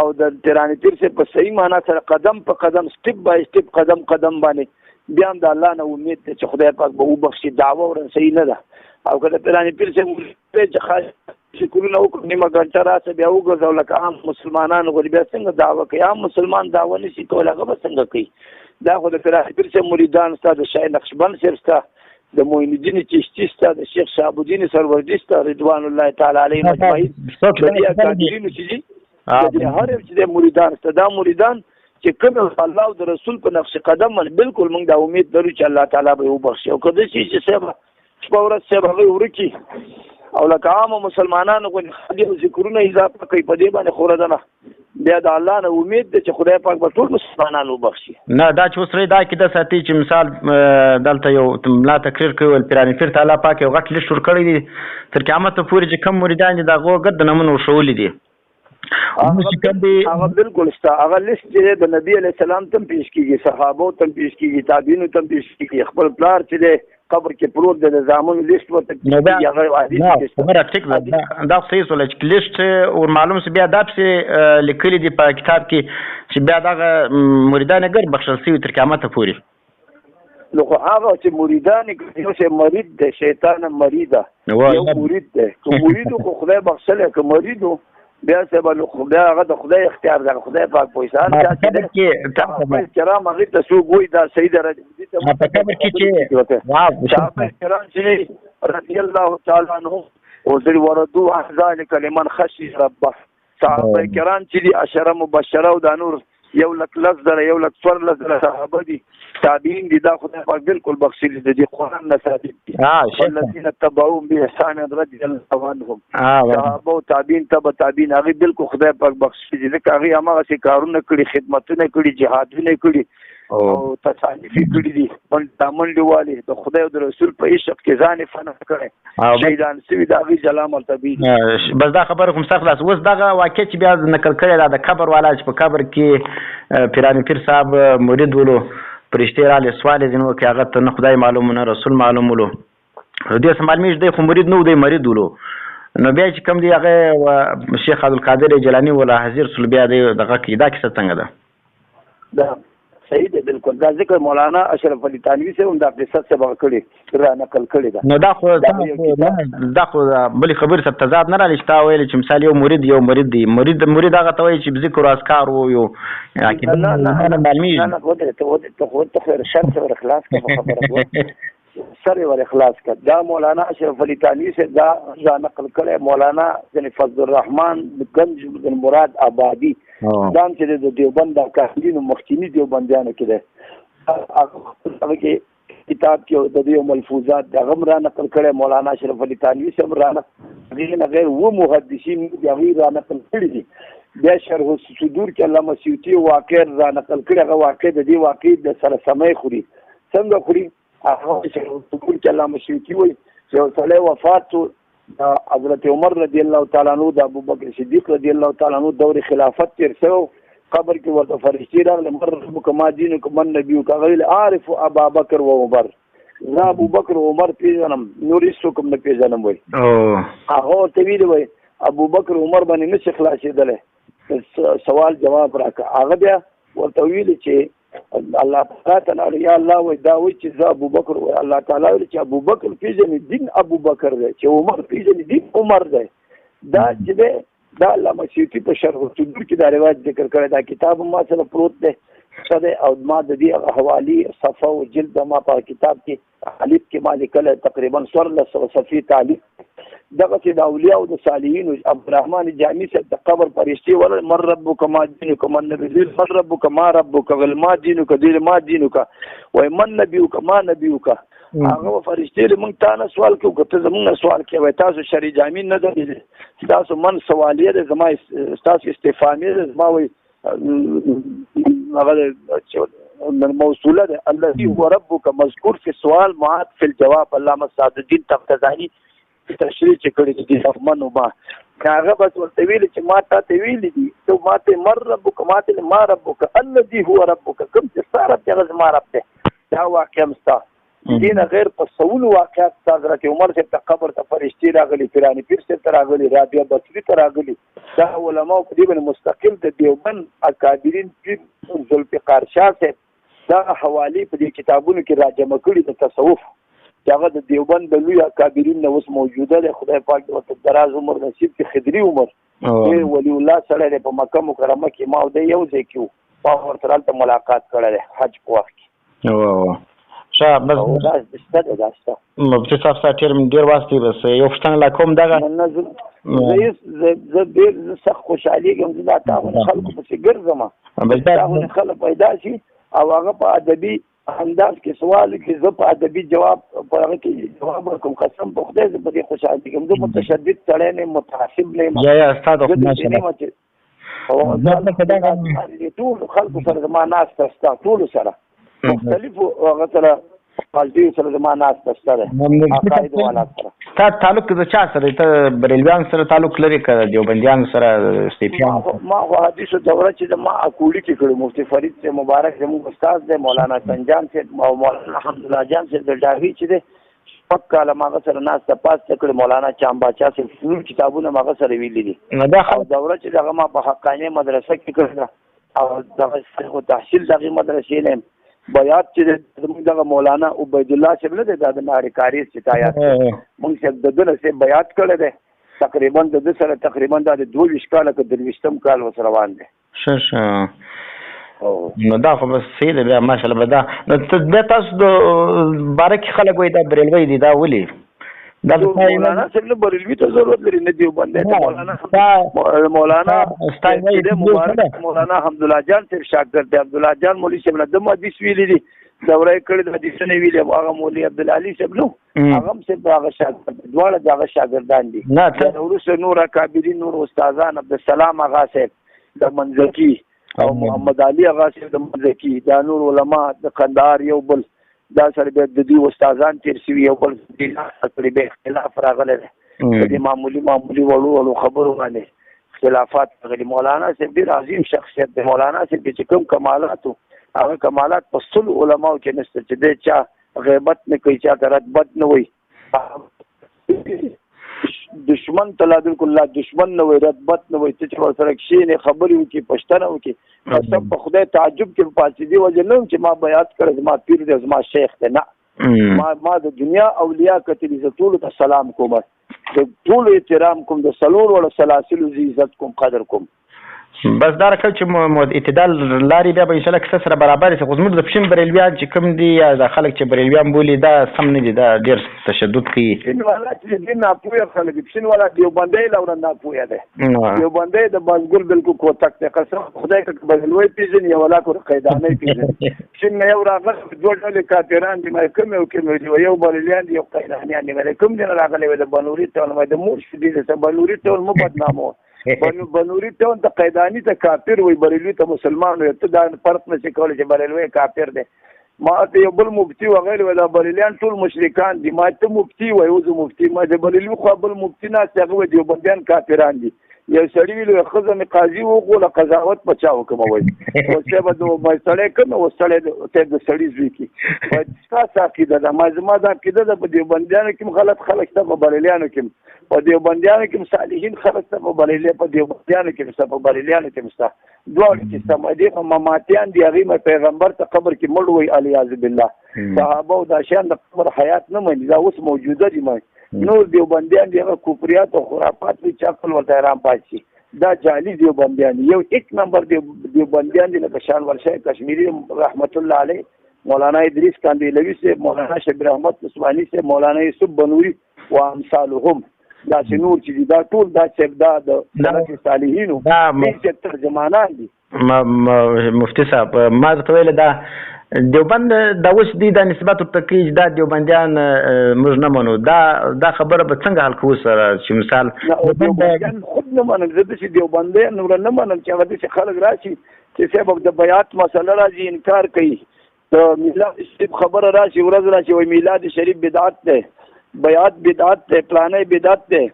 او د پیراني پیر چې په صحیح معنا سره قدم په قدم سټپ بای سټپ قدم قدم باندې بیا هم د الله نه امید دی چې خدای پاک به وبخښي دعوه ورسوي نه ده. او که د پیراني پیر صاحب چې خاص شکرونه وکړو نیمه ګنټه راسه بیا وګرځو لکه عام مسلمانانو غوندې بیا څنګه دعوه کوي عام مسلمان دعوه نه شي کولی هغه به څنګه کوي. دا خو د پیراني پیر صاحب مریدان ستا د شاه نقشبند صاحب ستا د معین الدین چشتي ستا د شیخ شهاب الدین سروردي ستا رضوان الله تعالی علیهم اجمعین د دې اکابرینو چې دي د دې هر یو چې د مریدان ستا دا مریدان چې کوم الله او د رسول په نقش قدم باندې بالکل موږ دا امید لرو چې الله تعالی به وبخښي. او که داسې چې صاحب شپه ورځ صاحب هغه ورکي او لکه عامو مسلمانانو غوندې ذکرونه اضافه کوي په دې باندې خوره ده نه بیا د الله نه امید دی چې خدای پاک به ټول مسلمانان وبخښي. نه دا چې اوس دا کیده ساتي چې مثال دلته یو ملا تقریر کوي پیراني پیر تعالی پاک یو غټ لیست ورکړی دی تر قیامت پورې چې کم مریدان دي د هغو ګرد نمونه ورښولي دي هغه بالکل شته. هغه لیست چې د نبی علیه السلام ته هم پیش کېږي صحابو ته هم پیش کېږي تابعینو ته هم پیش کېږي خپل پلار چې دی قبر کې پروت دی د زامنو لیست ورته خبره ټیک ده دا صحیح سوله چې لیست ور معلوم سي بیا دا پسې لیکلي دي په کتاب کې چې بیا دغه مریدان ګر بخښل سوي تر قیامته پورې نو خو هغه چې مریدان یو چې مرید دی شیطان مریده یو مرید دی که مریدو خو خدای بخښلی که مریدو بیا سبا خدای هغه د خدای اختیار دی خدای پاک پوهیسان صحابه کرام هغې ته څوک وایي دا صحیح ده په قبر کې چې صحابه کرام چې رضي الله تعالی عنهم وردو عن ذلك لمن خشي ربه صحابه کرام چې دي عشره مبشره او دا نور 1,00,000 1,00,000 صحابه دي تابعین دي دا خدای پاک بالکل بخښلي دي د قرآن نه ثابت دي والذین تبعوهم بإحسان رضي الله عنهم صحابه او تابعین تابعین هغې بالکل خدای پاک بخښلي دي ځکه هغې هماغسې کارونه کړي خدمتونه کړي جهادونه کړي او تصانیفي کړي دي منډې والي د خدای او د رسول په عشق کې ځان یې فنا کړی شهیدان سوي د هغې جلا مرتبې بس دا خبره کوم سخت اوس دغه واقع چې بیا نقل کړی دا د قبر والا چې په قبر کې پیراني پیر صاحب مرید ولو پرشتې راغلې سوال یې ځینې وکړې هغه ته نه خدای معلوم نه رسول معلوم ولو دې څه معلومېږي دی خو مرید نه و دی مرید ولو نو بیا چې کوم دی هغه شیخ عبدالقادر جیلاني ولا حاضر سول بیا دی دغه کې دا کیسه څنګه ده صحیح دی بالکل دا ذکر مولانا اشرف علي تانوي صاحب هم دا قصه سبق کړي را نقل کړي ده نو دا خو بلې خبرې سره تضاد نه راغلی چې تا ویلې چې مثال یو مرید دی مرید هغه ته وایي چې ذکر او اذکار و یو عقیده نه معلومېږي ته خیر شرط ور اخلاص کړه خبره سر ور اخلاص کړه دا مولانا اشرف علي تانوي صاحب دا نقل کړي مولانا فضل الرحمن گنج بن مراد آبادی دا چې د دیوبند د کاهلینو مخکینی دیوبندیانو کې ده هغه کې کتاب کې د دې ملفوظات د غم را نقل کړي مولانا اشرف علي تانوي صاحب را نه غیر و محدثین هغه را نقل کړي دي بیا شرح الصدور کې علامه سیوطي واقع را نقل کړي هغه واقع د دې واقع د سره سمې خوري څنګه خوري هغه شرح الصدور کې علامه سیوطي وایي چې سړی وفات حضرت عمر رضی الله تعالی عنہ د ابوبکر صدیق رضی الله تعالی عنہ دور خلافت تیر شو قبر کې ورته فرشتي راغله مر کما دینک من نبی کا غیل عارف ابا بکر و عمر زه ابوبکر و عمر پیژنم نور هیڅ کوم نه پیژنم وای هغه ته ویل وای ابوبکر عمر باندې نشه خلاصېدل سوال جواب راکړه هغه بیا ورته ویل چې الله تعالی یا الله وای دا وای چې زه ابوبکر وای الله تعالی وای چې ابوبکر پیژني دین ابوبکر دی چې عمر پیژني دین عمر دی دا چې دا علامه سیوطي په شرح الصدور کې دا روایت ذکر کړی دا کتاب ما سره پروت دی څه او ما د دې حوالی صفحه او جلد ما په کتاب کې تعلیق کې ما لیکل تقریبا 1400 صفحې تعلیق دغه چې د اولیاء او د صالحین عبدالرحمن جامی سے د قبر فرشتي ول مر ربک ما دینک من نبی مر ربک ما ربک ول ما دینک دیر ما دینک و من نبیک ما نبیک هغه فرشتي موږ ته سوال کوي که ته زموږ سوال کوي تاسو شری جامی نه دی تاسو من سوالیه د زما تاسو استفهامیه زما وي هغه موصوله ده الذي هو ربك مذكور في السؤال معاد في الجواب علامه سعد الدين تفتزانی تشریح کړی دي فرمانو ما هغه بس ورته ویل چې ما ته ویل دي ته ما ته مر ربک ما ته ما ربک الذي هو ربك کوم چې سره ته ما رب ته دا واقع مستا دین غیر تصول واقعات حضرت عمر سے قبر ته فرشتي راغلي پیرانی پیر سے راغلي رابعه بصری ته راغلي دا علماء په دې باندې مستقل د دیوبند اکابرین پیر ذوالفقار شاه سے دا حوالی په دې کتابونو کې راجمع کړي د تصوف هغه د دیوبند د لوی اکابرین نه اوس موجوده ده خدای پاک ورته دراز عمر نصیب کې خدری عمر ولی الله سره په مکه مکرمه کې ما د یو ځای کې په ورته ته ملاقات کړل حج په وخت کې شاه بس دا ستاسو مبتدی صاحب ساتیر من ډیر واسطه بس یو فتنه لا کوم دغه زه ډیر سخت خوشحالي کوم چې دا تاسو خلکو په ګرځم بس دا خلک پیدا شي او هغه په ادبي انداز کې سوال کې زه په ادبي جواب په هغه کې جواب ورکوم قسم په خدای زه په دې خوشحالي کوم زه متشدد سړی نه متعصب نه یا استاد ماشاءالله او دا ټول خلکو سره زما ناس تاسو ټول سره مختلف هغه سره پالټي سره زما ناس تاسو سره عقاید والا سره تا تعلق د چا سره ته بریلویان سره تعلق لري که دیوبندیان سره سیفیان؟ ما خو حدیثو دوره چې د ما اکوړي کې کړو مفتي فرید سے مبارک زموږ استاد دی مولانا سنجان سے او مولانا حمدالله جان سے د ډاهي چې دی شپږ کاله ما هغه سره ناسته پاسته کړې مولانا چامباچا سے ټول کتابونه ما هغه سره ویلي دي او دوره چې دغه ما په حقانیه مدرسه کې کړله او دغه تحصیل دغه مدرسې نه بیات چې زموږ دغه مولانا عبید الله صاحب نه دی دا د ناریکاري ستایات موږ صاحب د دله سه بیات کړی دی تقریبا د سره تقریبا د 22 کال که 23 کال وسره روان دي نو دا خو بس سید بیا ماشاءالله دا نو تاسو د بارک خلک وای دا بریلوی دي دا ولي دا مولانا څنګه بریلوی ته ضرورت لري نه دیوبند ته مولانا مولانا حمدالله جان صاحب شاګرد دی عبدالله جان مولوی صاحب نه د حدیث ویلي دي دوره کړي د حدیث نه ویلي هغه مولوی عبدالعلی صاحب نو هغه صاحب هغه شاګرد دواړه دغه شاګردان دي نه ورسره نور اکابرین نور استادان عبدالسلام هغه صاحب د منځکی او محمد علي هغه صاحب د منځکی دا نور علما د قندهار یو بل دا سره د دې استادان تیر شوي یو بل تقریبا اختلاف راغلی دی د معمولی وړو خبرو باندې اختلافات راغلي مولانا صاحب ډېر عظیم شخصیت دی مولانا صاحب چې کوم کمالاتو هغه کمالات په ټول علماو کې نشته چې د چا غیبت نه کوي چا رتبت نه وي دشمن تلادل کله دشمن نه وي رتبت نه وي چې ورسره کښینې خبرې وکړي پښتنه وکړي قسم په خدای تعجب کې پاتې دی وجه نه چې ما بیات کړ زما پیر دی زما شیخ دی نه ما د دنیا اولیاء کتلی ز ټول ته سلام کوم د ټول احترام کوم د سلور ولا سلاسل عزت کوم قدر کوم بس دا راکړ چې اعتدال لاري بیا به ان شاء الله کس سره برابر شي خو زموږ د پښین بریلویان چې کوم دي یا د خلک چې بریلویان بولي دا سم نه دي دا ډیر تشدد کوي پښین والا چې دین نه پوهه خلک پښین والا دیوبندي لور نه پوهه ده دیوبندي د بازګل بالکل کوتک ته قسم خدای ک بریلوی پیژن یا ولا کو قیدانه پیژن پښین نه یو راغله دوه ډول کاتران دي مې کوم یو بریلیان یو قیدانه نه کوم دي راغله د بنوري ته د مور شدي د بنوري ته مو بدنامو بنوري ته د قیدانی ته کافر وي بریلوی ته مسلمان وي ته دا فرق نشي کولی چې بریلوی کافر دی ما ته یو بل مفتی وغیره ولا بریلیان ټول مشرکان دي ما ته مفتی وي او زه مفتی ما د بریلوی خو بل مفتی نه هغه دی بنديان کافران دي یو سړی ویلو خزم قاضي وغوله قضاوت بچاو کوم وای او څه به دوه مسلې کوم او سړی ته د سړی زوی کی په تاسو عقیده د ما د عقیده د دی بنديان کوم غلط خلک ته بریلیانو کوم په دی بنديان کوم صالحین خلک ته بریلی په دی بنديان کوم څه په بریلیانو کوم څه دوه چې سمدي مماتیان دی هغه پیغمبر ته قبر کې مړ وی الیاذ بالله صحابه او د شان د قبر حیات نه مې دا اوس موجوده دي نور دیوبندیان دی هغه کفریات او خرافات وی چاکل ورته رام پاتشي دا جعلی دیوبندیان یو ایک نمبر دیوبندیان دی لکه شان ورشه کشمیری رحمت الله علیه مولانا ادریس کاندیلوی سے مولانا شبیر احمد عثمانی سے مولانا یوسف بنوری و امثالهم دا نور چې دا ټول دا چې دا د سلف صالحینو چې ترجمانان دي مفتی صاحب ما ته ویل دا دیوبند دا اوس دی د نسبت ته کې دا دیوبندیان موږ نه منو دا خبره به څنګه حل کوو سره چې مثال دیوبندیان خود نه منل زه چې دیوبندیان نور نه منل چې هغه چې خلک راشي چې سبب د بیات مسله راځي انکار کوي ته میلاد شریف خبره راشي ورځ راشي وای میلاد شریف بدعت ده بیات بدعت ده پلانې بدعت ده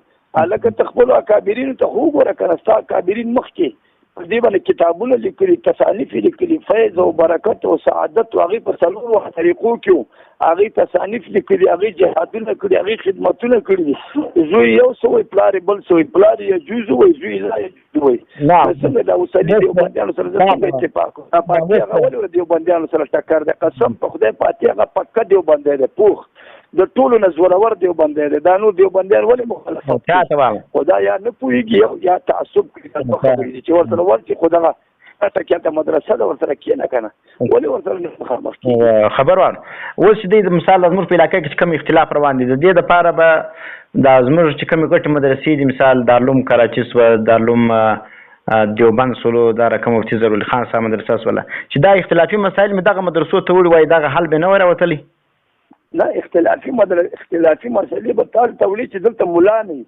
الکه تخبل اکابرین ته خو ګوره کنه ستا اکابرین مخکې دې باندې کتابونه لیکلي تصانیف لیکلي فیض او برکت او سعادت او هغه په څلورو طریقو کې هغه تصانیف لیکلي هغه جهادونه کړي هغه خدمتونه کړي زوی یو سوې پلار بل سوې پلار یې جوز وي زوی لا وي څنګه دا وسلې یو باندې سره څنګه اتفاق او پاتې هغه ولې یو باندې سره ټکر ده قسم په خدای پاتې هغه پکا دی باندې ده پوخ د ټولو نزورور دی باندې دا نو دی باندې ولې مخالفت خدا یا نه پويږي یا تعصب کوي چې ورته ورته خدا ته کېته مدرسه دا ورته کېنه کنه ولې ورته مخالفت خبروان اوس دې مثال زموږ په علاقې کې کوم اختلاف روان دي د دې لپاره به د زموږ چې کوم ګټه مدرسې دي مثال دارالعلوم کراچي سو دارالعلوم دیوبند سولو دا رقم مفتی ضرور خان صاحب مدرسه سوله چې دا اختلافي مسایل مې دغه مدرسو ته وړي وای دغه حل به نه وروتلی نه اختلافي مسلې به تاسو ته وړي چې دلته مولا نه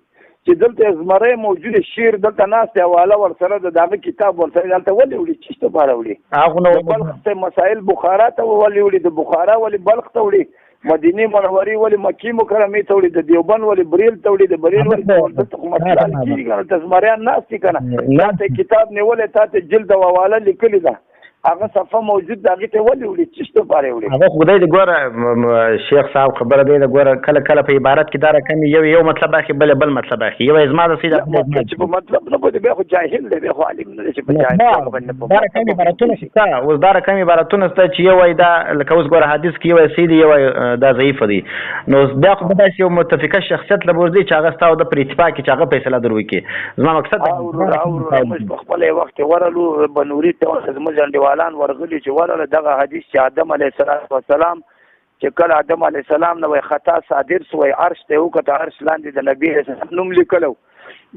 چې دلته زمره موجوده شیر دلته ناس ته حواله ورسره دغه کتاب ورسره دلته ولې وړي چې ته بار وړي هغه نو بلخ ته مسائل بخارا ته ولې وړي د بخارا ولې بلخ ته وړي مدینه منورې ولې مکی مکرمې ته وړي د دیوبند ولې بریل ته وړي د بریل ولې دلته خو مسله کېږي که نه ته زمریان ناست دي که نه تا ته کتاب نیولی تا ته جلد او حواله لیکلې ده هغه صفحه موجود ده هغې ته ولې وړي څه شته پارې وړي هغه خدای دې ګوره شیخ صاحب خبره دی د ګوره کله کله په عبارت کې دا رقم یو مطلب اخلي بل مطلب اخلي یو زما د سید چې په مطلب نه پوهېږي بیا خو جاهل دی بیا خو عالم نه دی چې په جاهل دا رقم عبارتونه شته اوس دا رقم عبارتونه شته چې یو وایي دا لکه اوس ګوره حدیث کې یو وایي صحیح دی یو وایي دا ضعیف دی نو بیا خو به داسې یو متفقه شخصیت له بورځي چې هغه ستا او د پر اتفاق کې چې هغه فیصله در وکړي زما مقصد موږ په خپل وخت ورلو بنوري ته زموږ انډیوالان ورغلي چې ورله دغه حدیث چې آدم علیه السلام چې کله آدم علیه السلام نه وای خطا صادر سو وای عرش ته وکړه عرش لاندې د نبی نوم لیکلو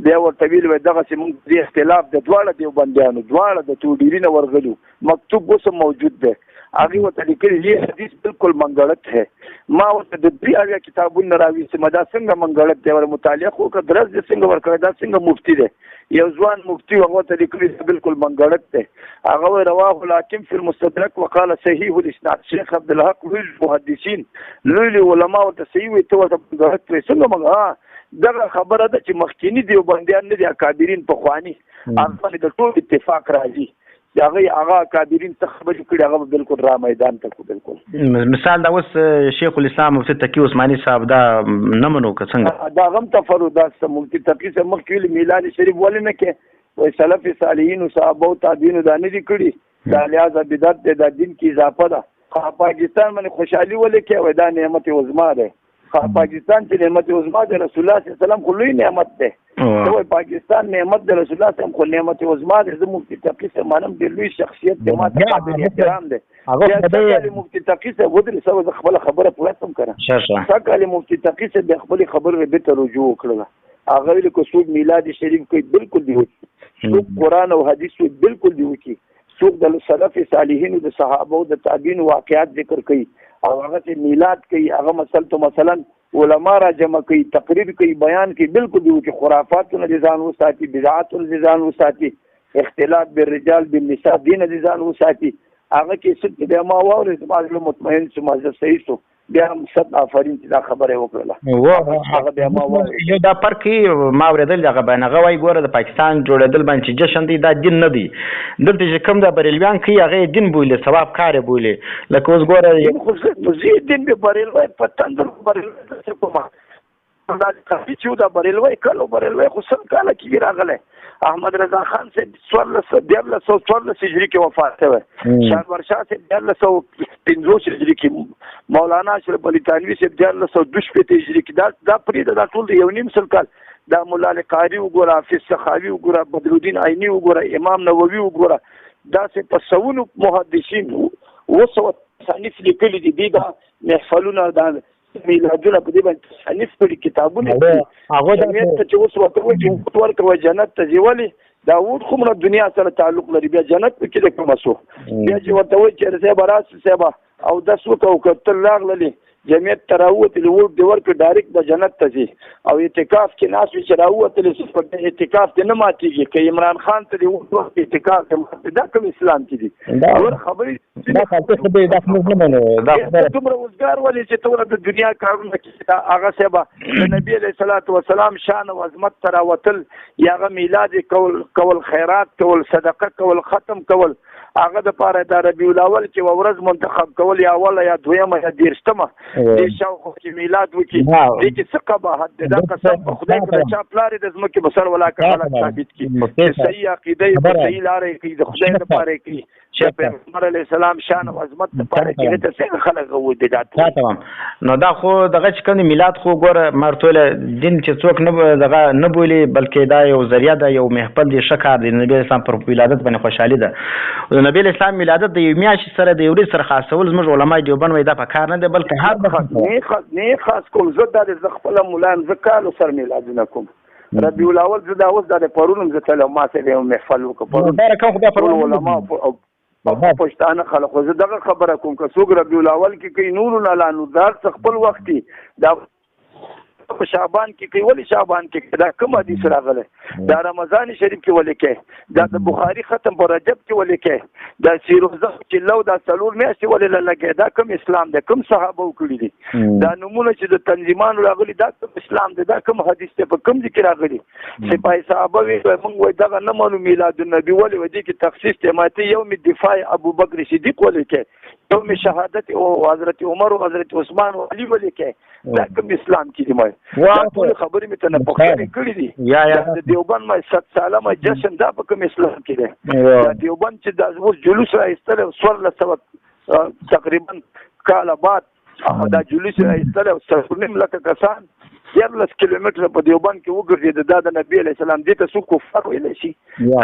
بیا ورته ویل وای دغسې موږ دې اختلاف د دواړه دیوبندیانو دواړه د توډیري نه ورغلو مکتوب اوس موجود دی هغې ورته لیکلي یہ حدیث بالکل منګړت ہے ما ورته د 3 کتابونه راویستم دا څنګه منګړت دی ور مطالعه خو که درس دې څنګه ورکوی دا څنګه مفتي دی یو ځوان مفتي هغه ورته لیکلي بالکل منګړت دی هغه وایي رواه الحاکم فی المستدرک وقال صحیح الاسناد شیخ عبدالحق لوی محدثین لوی علما ورته صحیح وایي ته ورته منګړت وایي څنګه دغه خبره ده چې مخکیني دیوبندیان نه دي اکابرین پخواني هغه باندې د ټول اتفاق راځي هغه اکابرین څه خبرې کړي هغه بالکل را میدان ته بالکل مثال دا اوس شیخ الاسلام مفتي تقي عثماني صاحب دا نه منو که څنګه دا غم تفردا مفتي تقي صاحب مخکې ویلي میلاد شریف ولې نه کې وایي سلف صالحین او صحابه او تابعین دا نه دي کړي دا لحاظه بدعت دی دا دین کې اضافه ده پاکستان باندې خوشحالي ولې کې وایي دا نعمت عظما دی پاکستان چې نعمت عظما د رسول الله صلی الله علیه وسلم خو لوی نعمت دی نو پاکستان نعمت د رسول الله صلی الله علیه وسلم خو نعمت عظما دی زه مفتي تقي صاحب مانم د لوی شخصیت دی ما ته قابل احترام دی مفتي تقي صاحب ودرې سوه زه خپله خبره پوره کړم که نه سږ مفتي تقي صاحب د خپلې خبرې بیرته رجوع وکړله هغه ویلي که څوک میلاد شریف کوي بالکل دی وکړي څوک قرآن او حدیث کوي بالکل دی وکړي څوک د سلف صالحینو د صحابو د تابعینو واقعات ذکر کوي او هغه چې میلاد کوي هغه مثلا علما را جمع کوي تقریر کوي بیان کوي بالکل دی چې خرافاتونه دې ځان وساتي بدعاتونه دې ځان وساتي اختلاط بالرجال بالنساء دین دې ځان وساتي هغه کې څه بیا ما واورېد زما زړه مطمئن شو ما زه صحیح شو بیا هم صد آفرین چې دا خبره یې وکړله هغه بیا ما واورېد یو دا فرق ما اورېدل هغه باندې هغه وایي ګوره د پاکستان جوړېدل باندې چې جشن دی دا دین نه دی دلته چې کوم دا بریلویان کوي هغه یې دین بولي ثواب کار یې بولي لکه اوس ګوره زه دین مې بریلوی په تندر بریلوی داسې کومه دا قفي چې دا بریلوی کلو بریلوی خو سل کاله کېږي راغلی احمد رضا خان صاحب 1414 هجري کې وفات شوی شانور شاه صاحب 1450 هجري کې مولانا اشرف علي تانوي صاحب 1412 هجري کې دا پرېږده دا ټول د یو نیم سل کال دا مولا علي قاري وګوره حافظ سخاوي وګوره بدرالدین عیني وګوره امام نووي وګوره داسې په سوونو محدثین 200 تصانیف لیکلي دي دا محفلونه دا میلادونه په دې باندې تصنیف کړي کتابونه هغه جنت ته چې اوس ورته وایي چې وخت ورکوه جنت ته ځي ولې دا وخت خو موږ دنیا سره تعلق لري بیا جنت پکې د کومه سو بیا چې ورته وایي چې صاحب راسه صاحب او داس وکړو که ته راغللې جمعیت ته راووتلې ووټ دې ورکړ ډایرکټ به جنت ته ځي او اعتکاف کې ناست وي چې راووتلې اعتکاف دې نه ماتېږي که عمران خان ته دې ووټ ورکړي اعتکاف دې ماتې دا کوم اسلام کې دي خبرې دومره وزګار ولې چې ته د دنیا کارونه کې هغه صاحب د نبي علیه الصلاة وسلام شان او عظمت ته راوتل یا هغه میلاد کول خیرات کول صدقه کول ختم کول هغه د پاره د ربیع الاول کې ورځ منتخب کول یا اوله یا دویمه یا دیرشتمه دې شاوخوا کې میلاد وکړي دې کې څه قباحت دی دا قسم په خدای که د چا پلار یې د ځمکې په سر ولاکه غلط ثابت کړي چې صحیح عقیده یې په صحیح لاره یې کوي د خدای لپاره یې کوي چې پیغمبر علیه السلام شان او عظمت لپاره کوي ته څنګه خلک بدعت نو دا خو دغه چې کوم میلاد خو ګوره مرتوله دین چې څوک دغه نه بولي بلکې دا یو ذریعه ده یو محفل دی ښه کار دی نبي اسلام پر ولادت باندې خوشحالي ده نبی اسلام ولادت د یو میاشتې سره د یو ورځې سره خاصول زموږ علما دیوبند وایي دا په کار نه دی بلکې هر نه خاص کوم زه دا د خپله ملایان زه کالو سره میلادونه کوم ربیع الاول زه دا اوس دا د پرونم زه تلم ما سره یو محفل وکړم علما پښتانه خلک خو زه دغه خبره کوم که څوک ربیع الاول کې کوي نور علی نور خپل وخت دا په شعبان کې کوي ولې شعبان کې دا کوم حدیث راغلی دا رمضان شریف کې ولې کوي دا د بخاري ختم په رجب کې ولې کوي دا سیروزه چې لو دا څلور میاشتې ولې لګي دا کوم اسلام دی کوم صحابه وکړي دي دا نمونه چې د تنظیمانو راغلي دا کوم اسلام دی دا کوم حدیث دی په کوم ذکر راغلي سپاه صحابه وي موږ وایي دغه نه مانو میلاد النبي ولې ودی کې تخصیص ته ماته یوم دفاع ابو بکر صدیق ولې کوي یوم شهادت او حضرت عمر او حضرت عثمان او علي ولې کوي دا کوم اسلام کې دی ما ټول خبرې مې ته نه پوښتنه کړې دي د دیوبند ما 7 ساله ما جشن دا په کوم اسلام کې دی دا دیوبند چې د اوس جلوس راایستل سوار تقریبا کاله بعد دا جلوس راایستل او سرنیم لکه کسان 14 کیلومتره په دیوبند کې وګرځید د نبی علیه السلام دې ته څوک کفار ویلی شي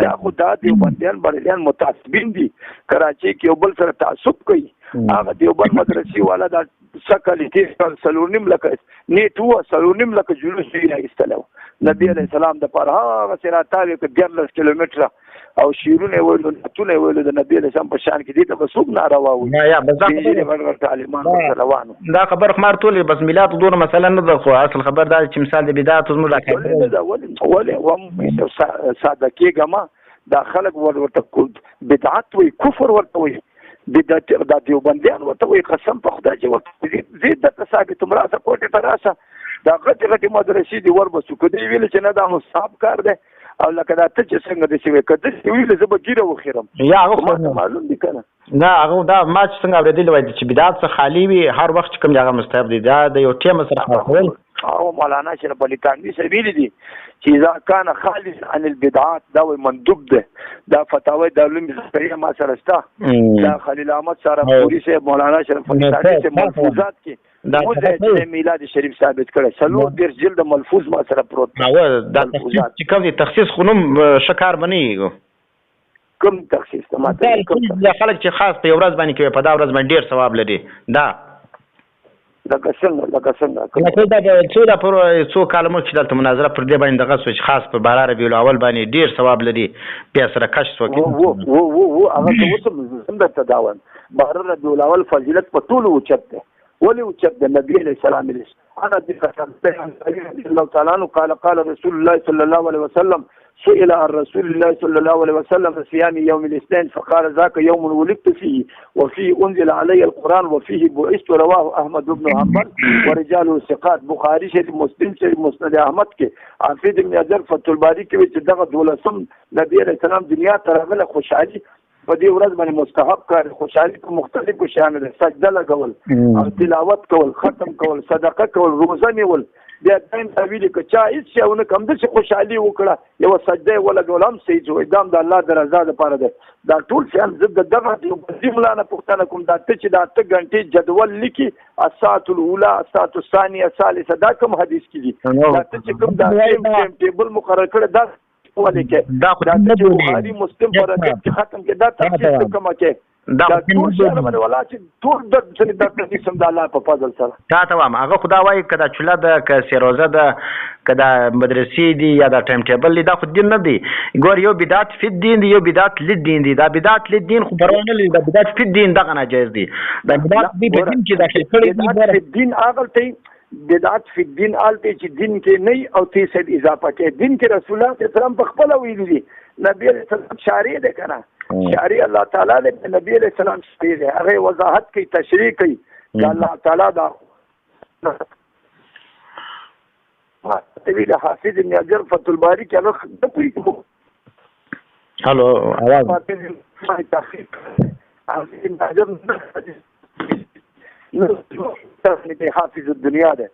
دا خو دا دیوبندیان بریلیان متعصبین دي کراچۍ کې یو بل سره تعصب کوي هغه دیوبند مدرسې والا دا شکل کې 4.5 لکه نیټ وه 4.5 لکه جلوس یې راایستلی نبی علیه السلام دپاره هغسې راتاوې که 14 کیلومتره او شیرونه ویلو نعتونه ویلو د نبی علیه السلام په شان کې دي ته به څوک ناروا وي غټ طالبان ورته روانو دا خبر خو مار ټولې بس میلاد دونه مسله نه ده خو اصل خبر دا چې مثال د بدعت زموږ راکړي ولې ساده کېږه دا خلک ورته بدعت وایي کفر ورته وایي دا دیوبندیان ورته وایي قسم په خدای چې ورته زه درته ثابتم راسه کوټې ته راسه دا غټې مدرسې دي وربسو که دی ویلې چې نه دا مصحاب کار دی او لکه دا ته چې څنګه داسې وایي که داسې ویلې زه به ګیره وخیرم یا هغه ماته معلوم دي که نه نه هغه دا ما چې څنګه اورېدلي وای چې بدعت څخه خالي وي هر وخت چې کوم هغه مستحب دي دا د یو ټیم سره خاصول او مولانا شرف علي کانوي صاحب ویلي دي چې اذا كان خالص عن البدعات دا مندوب ده دا فتاوی دارالعلوم زکریا ما سره شته دا خلیل احمد سارپوري صاحب مولانا شرف علي کانوي صاحب ملفوظات کې موږ میلاد شریف ثابت کړی 40 جلد ملفوظ ما سره پروت دا چې کوم دي تخصیص خو نوم شکار بنېږي کوم تخصیص ته ماته خلک چې خاص په یو ورځ باندې کوي په دا ورځ باندې ډېر ثواب لري دا لکه څنګه دا پر څو کاله مخکې دلته مناظره پر دې باندې دغه سوچ خاص په بهار ربیع الاول باندې ډېر ثواب لري بیا سره کشف وکړي هغه اوس هم درته دا وایم بهار ربیع الاول فضیلت په ټولو اوچت دی ولې اوچت دی نبي علیه السلام انا رضي الله تعالى عنه قال رسول الله صلى الله عليه وسلم سئل عن رسول الله صلى الله عليه وسلم في صيام يوم الاثنين فقال ذاك يوم ولدت فيه وفيه انزل علي القران وفيه بعثت رواه احمد بن حنبل ورجاله ثقات بخاري شریف مسلم شریف مسند احمد کې حافظ ابن حجر فتح الباری کې چې دغه دولسم نبی علیه السلام دنیا ته راغله خوشحالي په دې ورځ باندې مستحب کار خوشحالي په مختلفو شیانو ده سجده لګول او تلاوت کول ختم کول صدقه کول روزه نیول بیا دایم تعویل که چا هیڅ شیونه کم داسې خوشحالي وکړه یوه سجده یې ولګول هم صحیح جو دا هم د الله د رضا دپاره ده دا ټول شیان زه د دغه دیوبندي ملا نه پوښتنه کوم دا ته چې دا 8 غنټې جدول لیکي الساعة الاولى الساعة الثانية الثالثة دا کوم حدیث کې دي دا ته چې کوم دا ټیم ټیبل مقرر کړی دا ولې کې دا چې بخاري مسلم پر کې ختم کې دا تفصیل کومه کې دا ټول شیان باندې ولا چې ټول د څه د قسم د الله په فضل سره تا ته هغه خدا وایي کدا چوله د ک سیروزه د کدا مدرسې دي یا د ټایم ټیبل دا خو دین نه دی ګور یو بدعت فی الدین دی یو بدعت للدین دی دا بدعت للدین خو پروا نه لري دا بدعت فی الدین دغه ناجایز دی دا بدعت دی په دین کې داخل کړي دی دین اغلته بدعت فی الدین آلته چې دین کې نه او تی سید اضافه کې دین کې رسول الله صلی الله علیه وسلم په خپل ویلي دي نبی علیہ السلام شارع ده کنه شارع الله تعالی دې نبی علیہ السلام شارع ده هغه وضاحت کوي تشریح کوي چې الله تعالی دا طویل حافظ ابن حجر فتح الباری کې هغه د پوری هالو आवाज حافظ ابن حجر حافظ الدنیا ده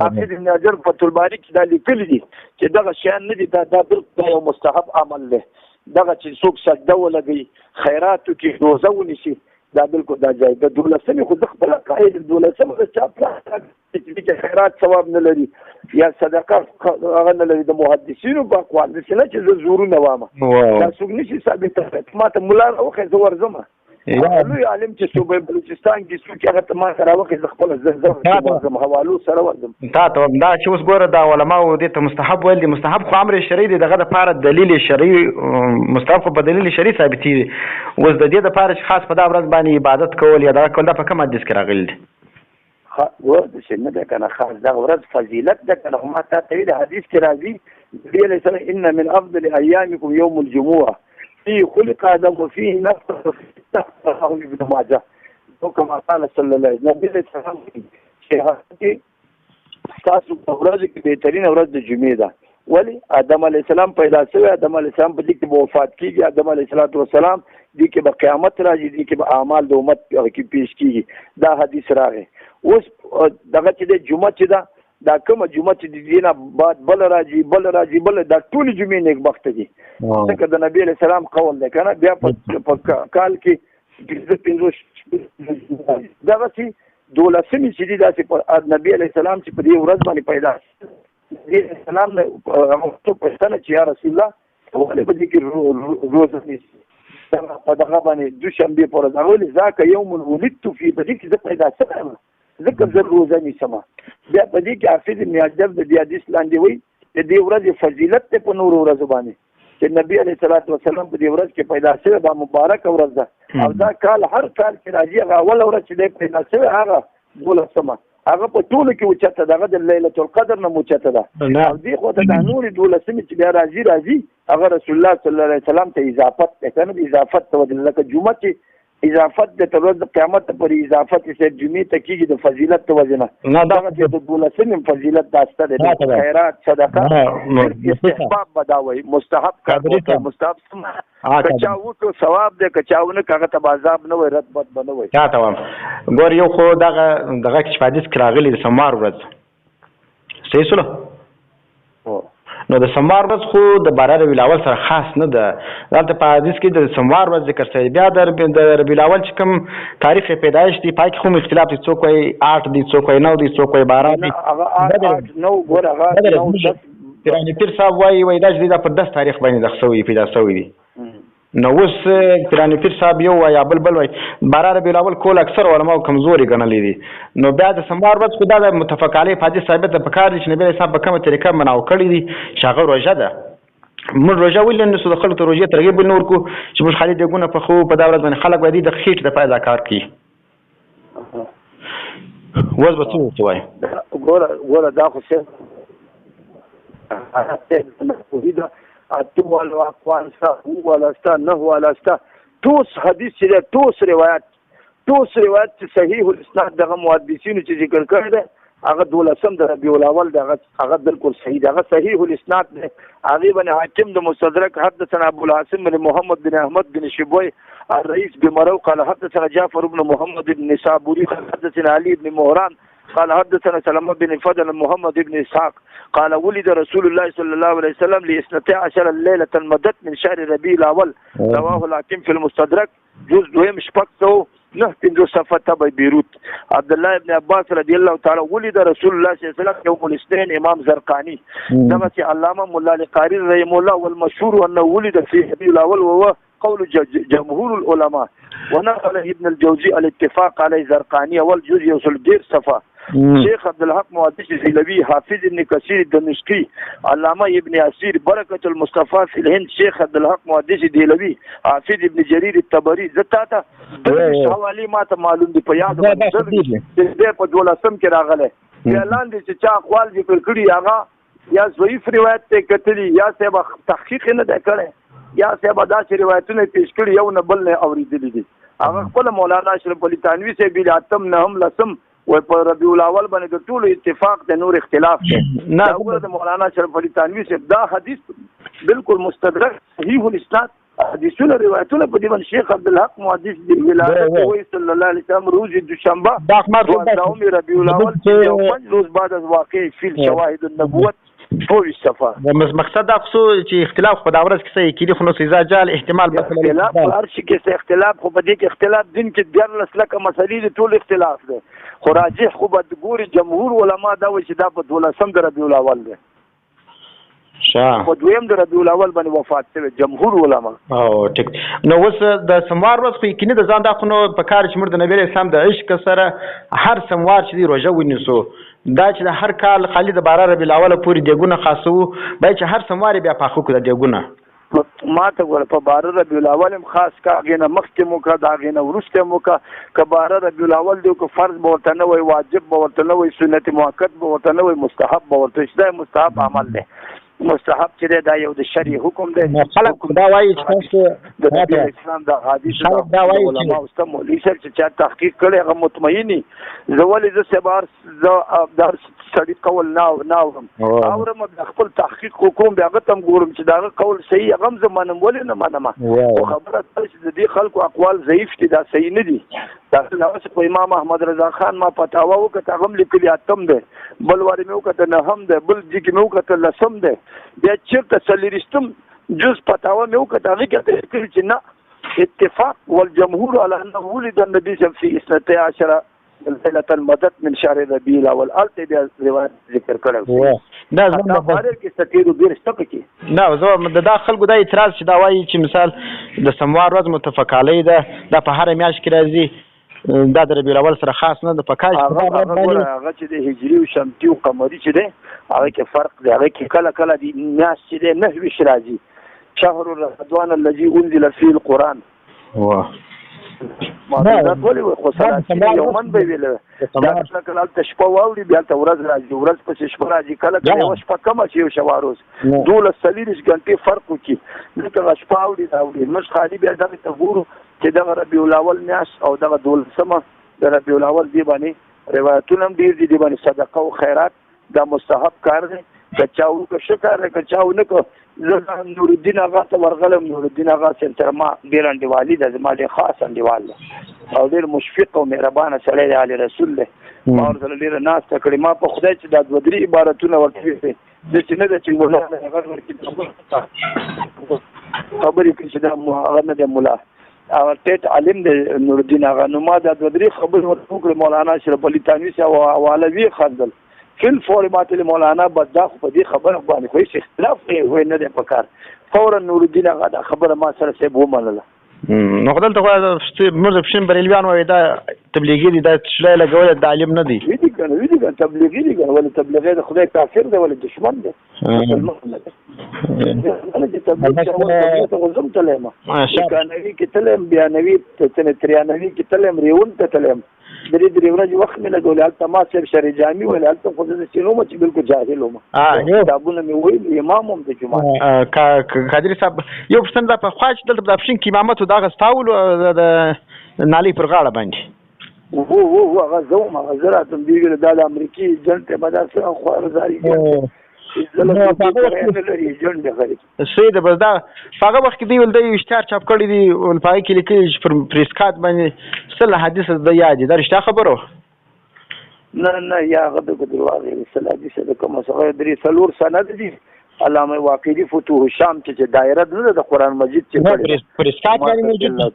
حافظ ابن حجر فتح الباری کې دا لیکلي دي چې دغه شیان نه دي دا بالکل یو مستحب عمل دی دغه چې څوک سجده ولګوي خیراتو کې روزه ونیسي دا بالکل دا جایز ده 12 خو د خپل قاعده 12 د چا چې خیرات ثواب نه لري یا صدقه هغه نه لري د محدثینو په اقوال د سینه چې زورونه وامه دا څوک نشي ثابت ما ته مولا اوخه زور زما لوی عالم چې صوبې بلوچستان کې څوک هغه ته ما سره وکړي خپل زم حوالو سره ورزم تا ته دا چې اوس ګوره دا علماء دې ته مستحب ویل دي مستحب خو امر شرعي دی دغه لپاره دلیل شرعي مستحب په دلیل شرعي ثابت دي اوس د دې لپاره چې خاص په دا ورځ باندې عبادت کول یا دا کول دا په کوم حدیث کې راغلي دي ورځ نه ده کنه خاص دا ورځ فضیلت ده کنه ما ته ته د حدیث کې راځي نبی علیہ السلام ان من افضل ایامکم یوم الجمعه فيه خلق آدم وفيه نفخ وفيه ابن ماجه كما قال صلى الله عليه وسلم نبی علیہ السلام چې تاسو په ورځ کې بهترین ورځ د جمعې ده ولی آدم علیہ السلام پیدا شوی آدم علیہ السلام په دې کې به وفات کیږي آدم علیہ السلام دې کې به قیامت راځي دې کې به اعمال د امت کې پیش کیږي دا حدیث راغی اوس دغه چې د جمعه چې دا کومه جمعه چې د دینه بعد بل راځي بل دا ټول جمعې نیک بخت دي ځکه د نبی علیہ السلام قول دی کنه بیا په کال کې دغه چې دولسمې چې دي داسې په نبی علیہ السلام چې په دې ورځ باندې پیدا نبی علیہ السلام نه هغه پوښتنه چې یا رسول الله ولې په دې کې روزه نیسي په دغه باندې دوشنبې پر ورځ ولې ذاک یوم ولدت فيه په دې کې زه پیدا شوم ذکر زه روزه نیسم بیا په دې کې حافظ ابن حجر د دې حدیث لاندې وایي چې دې ورځې فضیلت ته په نور ورځو باندې چې نبی علیہ الصلوۃ والسلام په دې ورځ کې پیدا شوی دا مبارک ورځ ده او دا کال هر کال چې راځي هغه اول ورځ چې دې پیدا شوی هغه دولسمه هغه په ټولو کې اوچته دغه د لیلة القدر نه اوچته ده او دې خو ته د نور دولسمې چې بیا راځي هغه رسول الله صلی الله علیه وسلم ته اضافت ده کنه اضافت ته ودل لکه جمعه چې اضافت د تر قیامت پر اضافت چې جمعې ته کېږي د فضیلت ته وجنه دا چې د دولسمې فضیلت داسته ده خیرات صدقه استحباب بداوي مستحب کار مستحب کچا وکړو ثواب دی کچاونه کاغه ته عذاب نه وي رد بد نه وي تا تمام ګور یو خو دغه چې حدیث کې راغلی د سمار ورځ صحیح سره نو د سمار ورځ خو د باران ربیع الاول سره خاص نه ده دلته په حدیث کې د سمار ورځ ذکر شوی بیا د ربیع الاول چې کوم تاریخ پیدایش دی پای کې کوم اختلاف دي څوک وایي 8 دي څوک وایي 9 دي څوک وایي 12 دي هغه 8 9 ګور هغه پیرانی پیر صاحب وایي دا چې دا په 10 تاریخ باندې د خصوی پیدا شوی دي نو اوس پیرانی پیر صاحب یو وایي بل وایي 12 ربیع الاول کول اکثر علماء کمزوري ګڼلې دي نو بیا د سمار ورځ خو دا د متفق علیه په حدیث ثابت ده په کار دي چې نبی صاحب په کومه طریقه منعو کړی دي چې هغه روژه ده موږ روژه ولې نه سو د خلکو ته روژې ترغیب نور کو چې موږ خالي دګونه په خو په دا ورځ باندې خلک باندې د خېټ د پیدا کار کوي وځ به څه وایي ګوره دا خو څه اتو والا اقوال ستا او والا ستا نه والا ستا توس حدیث چې ده توس روایت چې صحیح الاسناد دغه محدثینو چې ذکر کړی ده هغه 12 د ربیع الاول هغه بالکل صحیح ده هغه صحیح الاسناد ده هغه باندې حاکم د مستدرک حدثنا ابو العاصم بن محمد بن احمد بن شبوي الرئيس بمرو قال حدثنا جعفر بن محمد بن نسابوري حدثنا علي بن مهران قال حدثنا سلمة بن فضل محمد بن اسحاق قال ولد رسول الله صلى الله عليه وسلم ل12 ليلة مدت من شهر ربيع الاول رواه الحاكم في المستدرك جزء 2 شپږ نه 500 صفحه تبع بيروت عبد الله بن عباس رضي الله تعالى ولد رسول الله صلى الله عليه وسلم يوم الاثنين امام زرقاني دغه علامه مولا القاري رحمه الله والمشهور انه ولد في ربيع الاول وهو قول جمهور العلماء ونقل ابن الجوزي الاتفاق عليه زرقاني والجزء يوصل دير صفحه شیخ عبدالحق محدث زیلوی حافظ ابن کثیر دمشقی علامه ابن اسیر برکت المصطفى فی الهند شیخ عبدالحق محدث زیلوی حافظ ابن جریر الطبری زتا ته حوالی ما ته معلوم دی په یاد باندې په 12 کې راغله اعلان دي چې چا اقوال ذکر کړي هغه یا ضعیف روایت ته کتلی یا سبا تحقیق نه ده کړي یا سبا دا چې روایتونه پیش کړي یو نه بل نه اوریدلي دي هغه خپل مولانا اشرف علي تنوی سے بل اتم نه هم لسم و په ربیع الاول باندې د ټول اتفاق د نور اختلاف دی دا د مولانا شرف علي تنوی سے دا حدیث بالکل مستدرک صحیح الاسناد حدیثونه روایتونه په دې باندې شیخ عبدالحق محدث دی ولایت وی صلی الله علیه وسلم روز دوشنبه دوم ربیع الاول 5 روز بعد از واقع فی شواهد النبوت فوق صفه مقصد دا خصو چې اختلاف په دا ورځ کې څه کېږي خو نو سزا جال احتمال مثلا اختلاف هر شي کې اختلاف خو په دې کې اختلاف دین کې ډېر لکه مسلې دي ټول اختلاف دی خو راجح خو به ګوري جمهور علما دا وایي چې دا په 12 د ربیع الاول دی په 2 د ربیع الاول باندې وفات شوی جمهور علما او ټیک نو اوس د سموار ورځ خو یقیني د ځان دا خو نو په کار چې موږ د نبی اسلام د عشق سره هر سموار چې دی روژه ونیسو دا چې د هر کال خالد 12 ربیع الاول پورې دیګونه خاصو به چې هر سموار بیا پاخو کړه دیګونه ما ته ګوره په باره ربیع الاول هم خاص کا هغې نه مخکې مو که د هغې نه وروسته مو که باره ربیع الاول دی که فرض به ورته نه وایي واجب به ورته نه وایي سنت مؤکد به ورته نه وایي مستحب به ورته چې دا مستحب عمل دی مستحب چې دی دا یو د شرعي حکم دی خلک دا وایي چې تاسو د نبي اسلام د حدیث د علماء استاد مولوي صاحب چې چا تحقیق کړی هغه مطمئني زه ولې زه سبار دا سړي قول نه اورم د خپل تحقیق کوم بیا هغه تم ګورم چې دا قول صحیح هغه هم زه منم ولې نه منم خبره چې د دې خلکو اقوال ضعیف دي دا صحیح نه دي دا اوس په امام احمد رضا خان ما فتاوا وکړه هغه هم لیکلي اتم دی بل وارې مې وکړه نهم دی بل ځای کې مې وکړه لسم دی بیا چېرته څلېرویشتم جز فتاوا مې وکړه هغې کې لیکلي چې نه اتفاق والجمهور على انه ولد النبي في 12 ليله المدد من شهر ربيع الاول الته بیا روایت ذکر کړو دا زموږ په اړه کې ستیرو ډیر شته کې نه زه د خلکو دا اعتراض چې دا وایي چې مثال د سموار ورځ متفق علی ده دا په هر میاشت کې راځي دا د ربیع الاول سره خاص نه د پکاج هغه چې د هجري او شمسي او قمري چې دی هغه کې فرق دی هغه کې کله کله د میاشت چې دی 9 راځي شهر رمضان الذي انزل فيه القرآن ما دا ټولې خو سره یومن به ویل دا کله شپه واوړي بیا ته ورځ راځي ورځ پسې شپه راځي کله کله یو شپه کمه شي یو شپه روز 12 غنټې فرق وکړي لکه شپه واوړي دا وړي مش خالي بیا دغه ته ګورو چې دغه ربیع الاول میاشت او دغه 12مه د ربیع الاول دی باندې روایتونه هم ډېر دي باندې صدقه او خیرات دا مستحب کار دی که چاو که شکر که چاو نه که زه نور الدین آغا ته ورغلم نور الدین آغا سنټر ما ډېر انډیوالي ده زما ډېر خاص انډیوال ده او ډېر مشفق او مهربانه سړی دی علي رسول دی ما ورسره ډېره ناسته کړې ما په خدای چې دا 2-3 عبارتونه ورته ویلې داسې نه ده چې مولا هغه ورکړي خبرې کړي چې دا هغه نه دی مولا او ټیټ عالم دی نور الدین آغا نو ما دا 2-3 خبرې ورته وکړې مولانا اشرف علي تانوي صاحب حواله وی خندل فل فور ماته مولانا بدا خو په دې خبره باندې خو هیڅ اختلاف نه نه دی پکار فورا نور الدین هغه دا خبره ما سره سه بو منله نو خدای ته مرزا پښین بریلیان وای دا تبلیغي دي دا شلای لګول د عالم نه دی وی دي کنه تبلیغي دي کنه ول تبلیغي د خدای کافر دی ول دشمن دی انا چې تبلیغ ته غوږم تلم کانوي کې تلم بیانوي ته 93 کې تلم ریون ته تلم درې ورځې وخت مې لګول هلته ما صاحب شری جامع ویل هلته خو زه سینوم چې بالکل جاهل وم کتابونه مې ویل امام هم د جمعه قادري صاحب یو پښتون دا په خواج دلته د پښین کې امامت دا غستاول د نالي پر غاړه باندې هغه زوم هغه زراتم دیګل د امریکای جنټ په داسې خوارزاري سید بس دا هغه وخت کې دی ول د اشتهار چاپ کړی دی ول پای کې لیکي پر پریسکات باندې صله حدیث د یاد دا رښتیا خبرو نه یا غد کو دروازه صله حدیث د کوم څه درې څلور سند دي علامه واقعي فتوح شام چې دایره د قران مجید چې پریسکات باندې موجود دی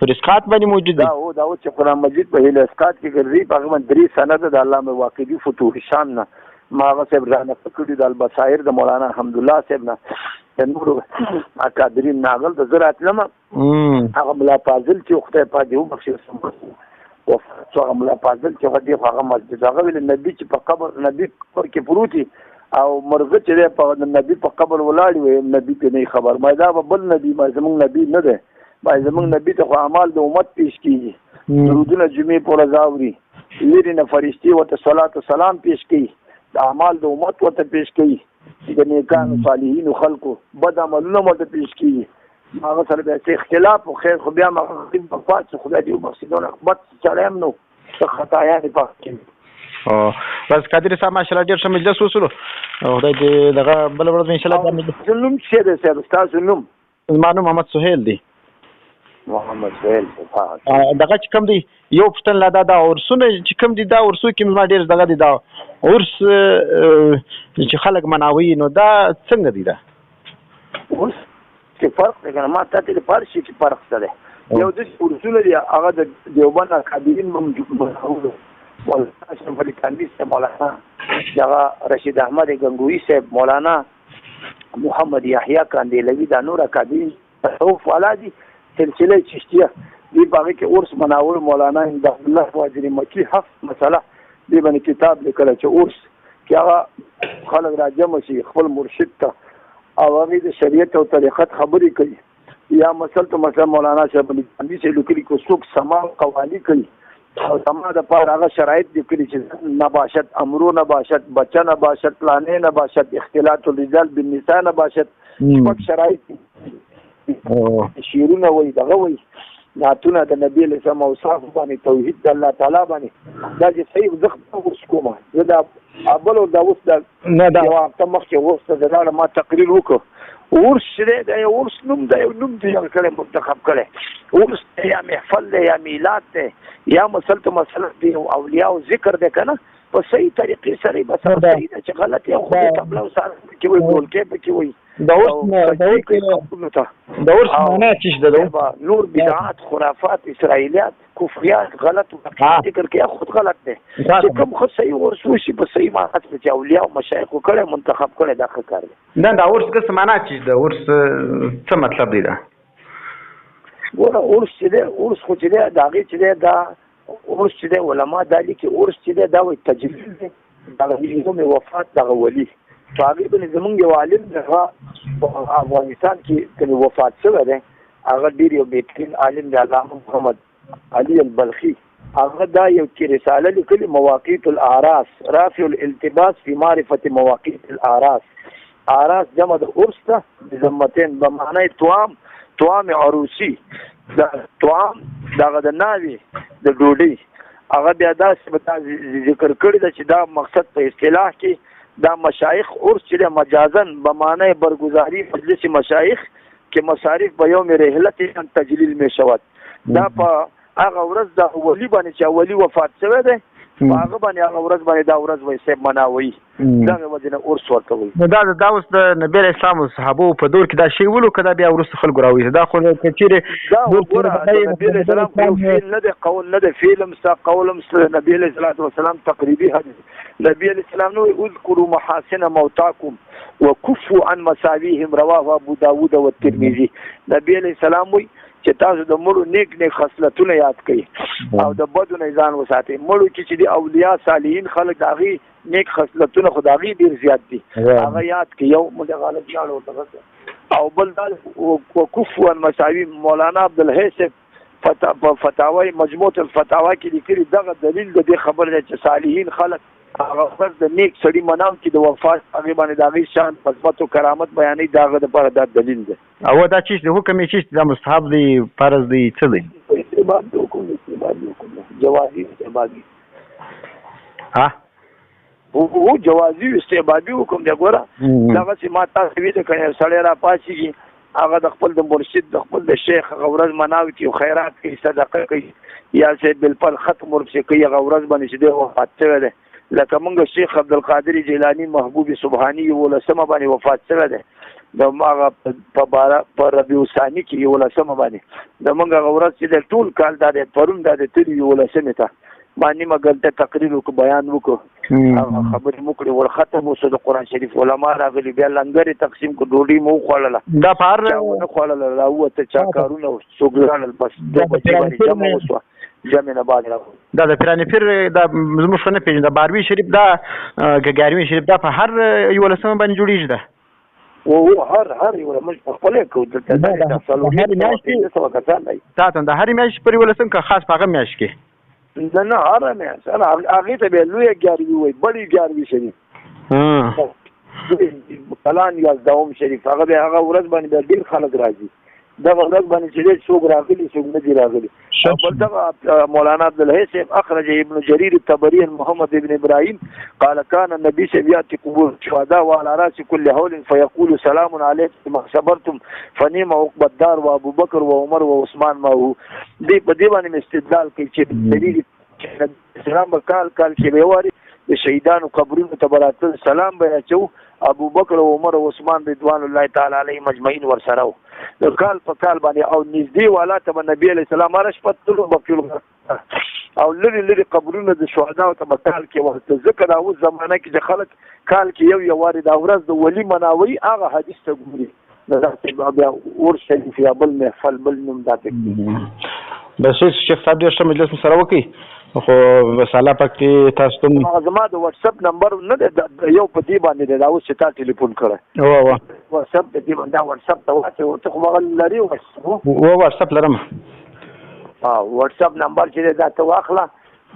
پریسکات باندې موجود دی دا چې قران مجید په هلسکات کې ګرځي په هغه درې سند د علامه واقعي فتوح شام نه ما هغه صاحب رانه پکړي د البصائر د مولانا حمدالله صاحب نه نور اکادرین ناغل د زراعت لمه هغه ملا فاضل چې خدای پاک دې وبخښي او هغه ملا فاضل چې هغه مسجد هغه ویل نبی چې په قبر نبی پر کې پروتي او مرغه چې په نبی په قبر ولاړ وي نبی ته نه خبر ما دا بل نبی ما زمونږ نبی نه ده ما زمونږ نبی ته اعمال د امت پیش کیږي درودونه جمعې پر زاوري لري نه فرشتي او صلوات و سلام پیش کوي د اعمال د امت ورته پیش کوي د نیکانو صالحینو خلکو بد عملونه ورته پیش کوي هغه سره به اختلاف او خیر خو بیا مغرب په پات خدای دې وبخښي بد چلیم نو خطایا دې پاکي بس قادر صاحب ماشاءالله ډیر ښه مجلس وسلو خدای دې دغه بل ورځ ان شاء الله نوم څه دی صاحب تاسو نوم زما نوم محمد سهیل دی محمد سهیل دغه چې کوم دی یو پښتن لا دا ورسونه چې کوم دی دا ورسو کې ما ډیر دغه دی دا ورس چې خلک مناوي نو دا څنګه دی دا ورس کې فرق دی کنه ما ته دې پارشي کې فرق څه دی یو د ورسونه دی هغه د دیوبند اکادمین موجود مولانا اشرف علي تانوي صاحب مولانا جگہ رشید احمد گنگوئی صاحب مولانا محمد یحیی کاندیلوی دا نور اکادمین تصوف والا دي سلسله چشتیه دی باغی کې اورس مناور مولانا امداد الله واجری مکی حفظ مسله دی باندې کتاب لیکل چې اورس کې هغه خلک راجم شي خپل مرشد ته او هغه د شریعت او طریقت خبرې کوي یا مثلا مولانا صاحب باندې چې لیکلي کو څوک سما قوالی کوي او سما د پاره هغه شرایط لیکلي چې نباشت امرو نباشت بچه نباشت پلانې نباشت اختلاط الرجال بالنساء نباشت پک شرایط شیرونه وي دغه وي ناتونه د نبی له سم او صاحب باندې توحید د الله تعالی باندې دا چې صحیح زخم اوس کومه زه دا ابل او دا اوس دا نه دا وخت مخکې وسته دا ما تقریر وکړ ورس دې دا ورس نوم دا نوم دې کله منتخب کړي ورس یا محفل یا میلاد ته یا مسله دی اولیاء او ذکر دې کنه په صحیح طریقې سره بس صحیح چې غلط یا خو قبل او سره کې وي ټول کې کې وي دا ورس معنا چې دا نور بدعات خرافات اسرائیلیات کفریات غلط ذکر کې خود غلط دی چې کوم خو صحیح ورس وشي په صحیح معنی چې اولیاء او مشایخ کړه منتخب کړي دا ښه کار دی نه دا ورس څه معنا چې دا ورس څه مطلب دی دا ګوره ورس چې دی ورس خو چې دی دا غي چې دی دا ورس چې دی علما دا لیکي ورس چې دی دا وایي تجلیل دا غوښمه وفات دا ولی تقریبا زمونږ یو عالم په افغانستان کې کله وفات شوی دی هغه ډیر یو بهترین عالم دی علامه محمد علي البلخي هغه دا یو کې رساله لیکلي مواقیت الاعراس رافع الالتباس في معرفه مواقیت الاعراس اعراس جمع د عرس ته بضمتين بمعنی توام عروسی دا توام دغه د ناوی د ډوډۍ هغه بیا دا ذکر کړی دا چې دا مقصد په اصطلاح کې دا مشایخ عرس چې مجازن بمعنی برگزاری مجلس مشایخ کې مصارف به یوم رحلت تجلیل می شود دا په هغه ورځ د ولی باندې چې ولی وفات شوی دی هغه باندې هغه ورځ باندې دا ورځ وایي سیب مناوي دغه وجه نه عرس ورکوي دا اوس د نبی اسلام او صحابه په دور کې دا شی ولو کدا بیا ورس خلک راوي دا خو کچېره دا وګوره نبی اسلام خو فعل نه دی قول نه دی فعل مستا قول مستا نبی صلی الله علیه وسلم تقریبی حدیث نبی اسلام نو اذكروا محاسن موتاكم وكفوا عن مساويهم رواه ابو داود والترمذي نبی اسلام وی چې تاسو د مړو نیک نیک خصلتونه یاد کړئ او د بدو نه ځان وساتئ مړو چې د اولیاء صالحین خلک داغي نیک خصلتونه خدایي ډیر زیات دي هغه یاد کړئ یو موږ غلط یاړو او بل دا وکفوا عن مساوي مولانا عبدالحی فتاوی مجموعه الفتاوا کې لیکلي دغه دلیل د دې خبر دی چې صالحین خلک هغه فرض د نیک سړي منام چې د وفات هغه باندې د هغه شان عظمت او کرامت بیانې داغه د پر د دلیل دی او دا چې د حکم چې د مستحب دی فرض دی څه دی استحباب د حکم جوازي استحبابي ها او جوازي استحبابي حکم دی ګوره دغه چې ما تاسو ویل کړئ سړی را پاسيږي هغه د خپل د مرشد د خپل د شیخ غورز مناوي کی خیرات کوي صدقه کوي یا چې بل ختم ورسې کوي غورز باندې چې د وفات شوی دی لکه مونږ شیخ عبدالقادر جیلانی محبوب سبحانی ولسمه باندې وفات شوی دی د ماغه په ربیع ثانی کې ولسمه باندې د مونږ غورز چې د ټول کال د پرون د تری ولسمه ته باندې مګلته تقریر وک بیان وک هغه خبرې موکړي ور ختم وسو د قران شریف علما راغلي بیا لنګر تقسیم کو ډوډۍ مو خوړله دا پار نه خوړله راوته چا کارونه سوګران بس د بچی باندې جمع وسو جمع نه بعد دا د پیرانی پیر دا زموږ څنګه پیژنه د باروی شریف دا ګګاروی شریف دا په هر یو لسمه باندې جوړیږي دا او هر یو موږ خپل کو د تاسو د هر میاش پر ولسم که خاص پاغه میاش کې نه هر میاش هغه ته به لوی ګاروی وي بڑی ګاروی شریف کلان یا دوم شریف هغه به هغه ورځ باندې ډیر خلک راځي دا ورځ باندې چې څوک راغلي څوک نه دي راغلي بل دا مولانا عبدالحی اخرج ابن جرير الطبري محمد ابن ابراهيم قال كان النبي ياتي قبور الشهداء وعلى راس كل هول فيقول سلام عليكم ما صبرتم فنعم عقبى الدار وابو بكر وعمر وعثمان ما هو دې په دې باندې استدلال کوي چې دلیل اسلام کال کې به واري د شهیدانو قبرونو ته براتل سلام به اچو ابو بکر او عمر او عثمان رضوان الله تعالی علیهم مجمعین ورسره د کال په کال باندې او نږدې والا ته نبی علیہ السلام رش پتلو بکیل او لری قبرونه د شهدا او ته کال کې ورته ذکر او زمانہ کې د خلک کال کې یو وارد اورز د ولی مناوي هغه حدیث ته ګوري دا بیا ور شریف یا بل محفل بل نوم داته بس شیخ صاحب دې مجلس سره وکي خو وساله پکې تاسو ته زما د واتس اپ نمبر نه یو په دې باندې دا اوس چې تا ټلیفون کړه او واتساپ د دې باندې واتساپ ته واچو ته خو هغه لري واتساپ لرم واتساپ نمبر چې دا ته واخله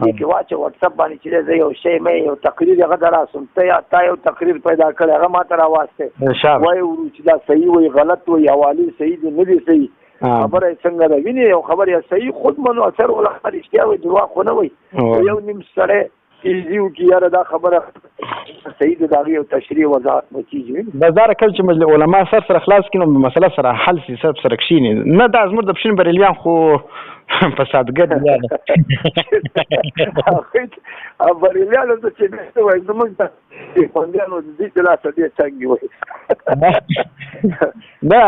دې کې واچو واتساپ باندې چې زه یو شی مې یو تقریر هغه دراسم ته یو تقریر پیدا کړی هغه ماته راواسته وای ورو چې دا صحیح وي غلط وي حواله صحیح دي نه دي صحیح خبره څنګه ده ویني یو خبر یا صحیح خود منو اثر ولا رښتیا وي دروغ خو نه وي یو نیم سره کیږي کی یاره دا خبره صحیح ده دا یو تشریح وضاحت وکیږي بازار کله چې مجلس علما سره خلاص کینو مسله سره حل سي سره کشینی نه دا زموږ د پښین بریلیان خو فسادګر دی بریلیان ته چې څه وایي زموږ ته باندې نو دې لا څه دي څنګه وایي دا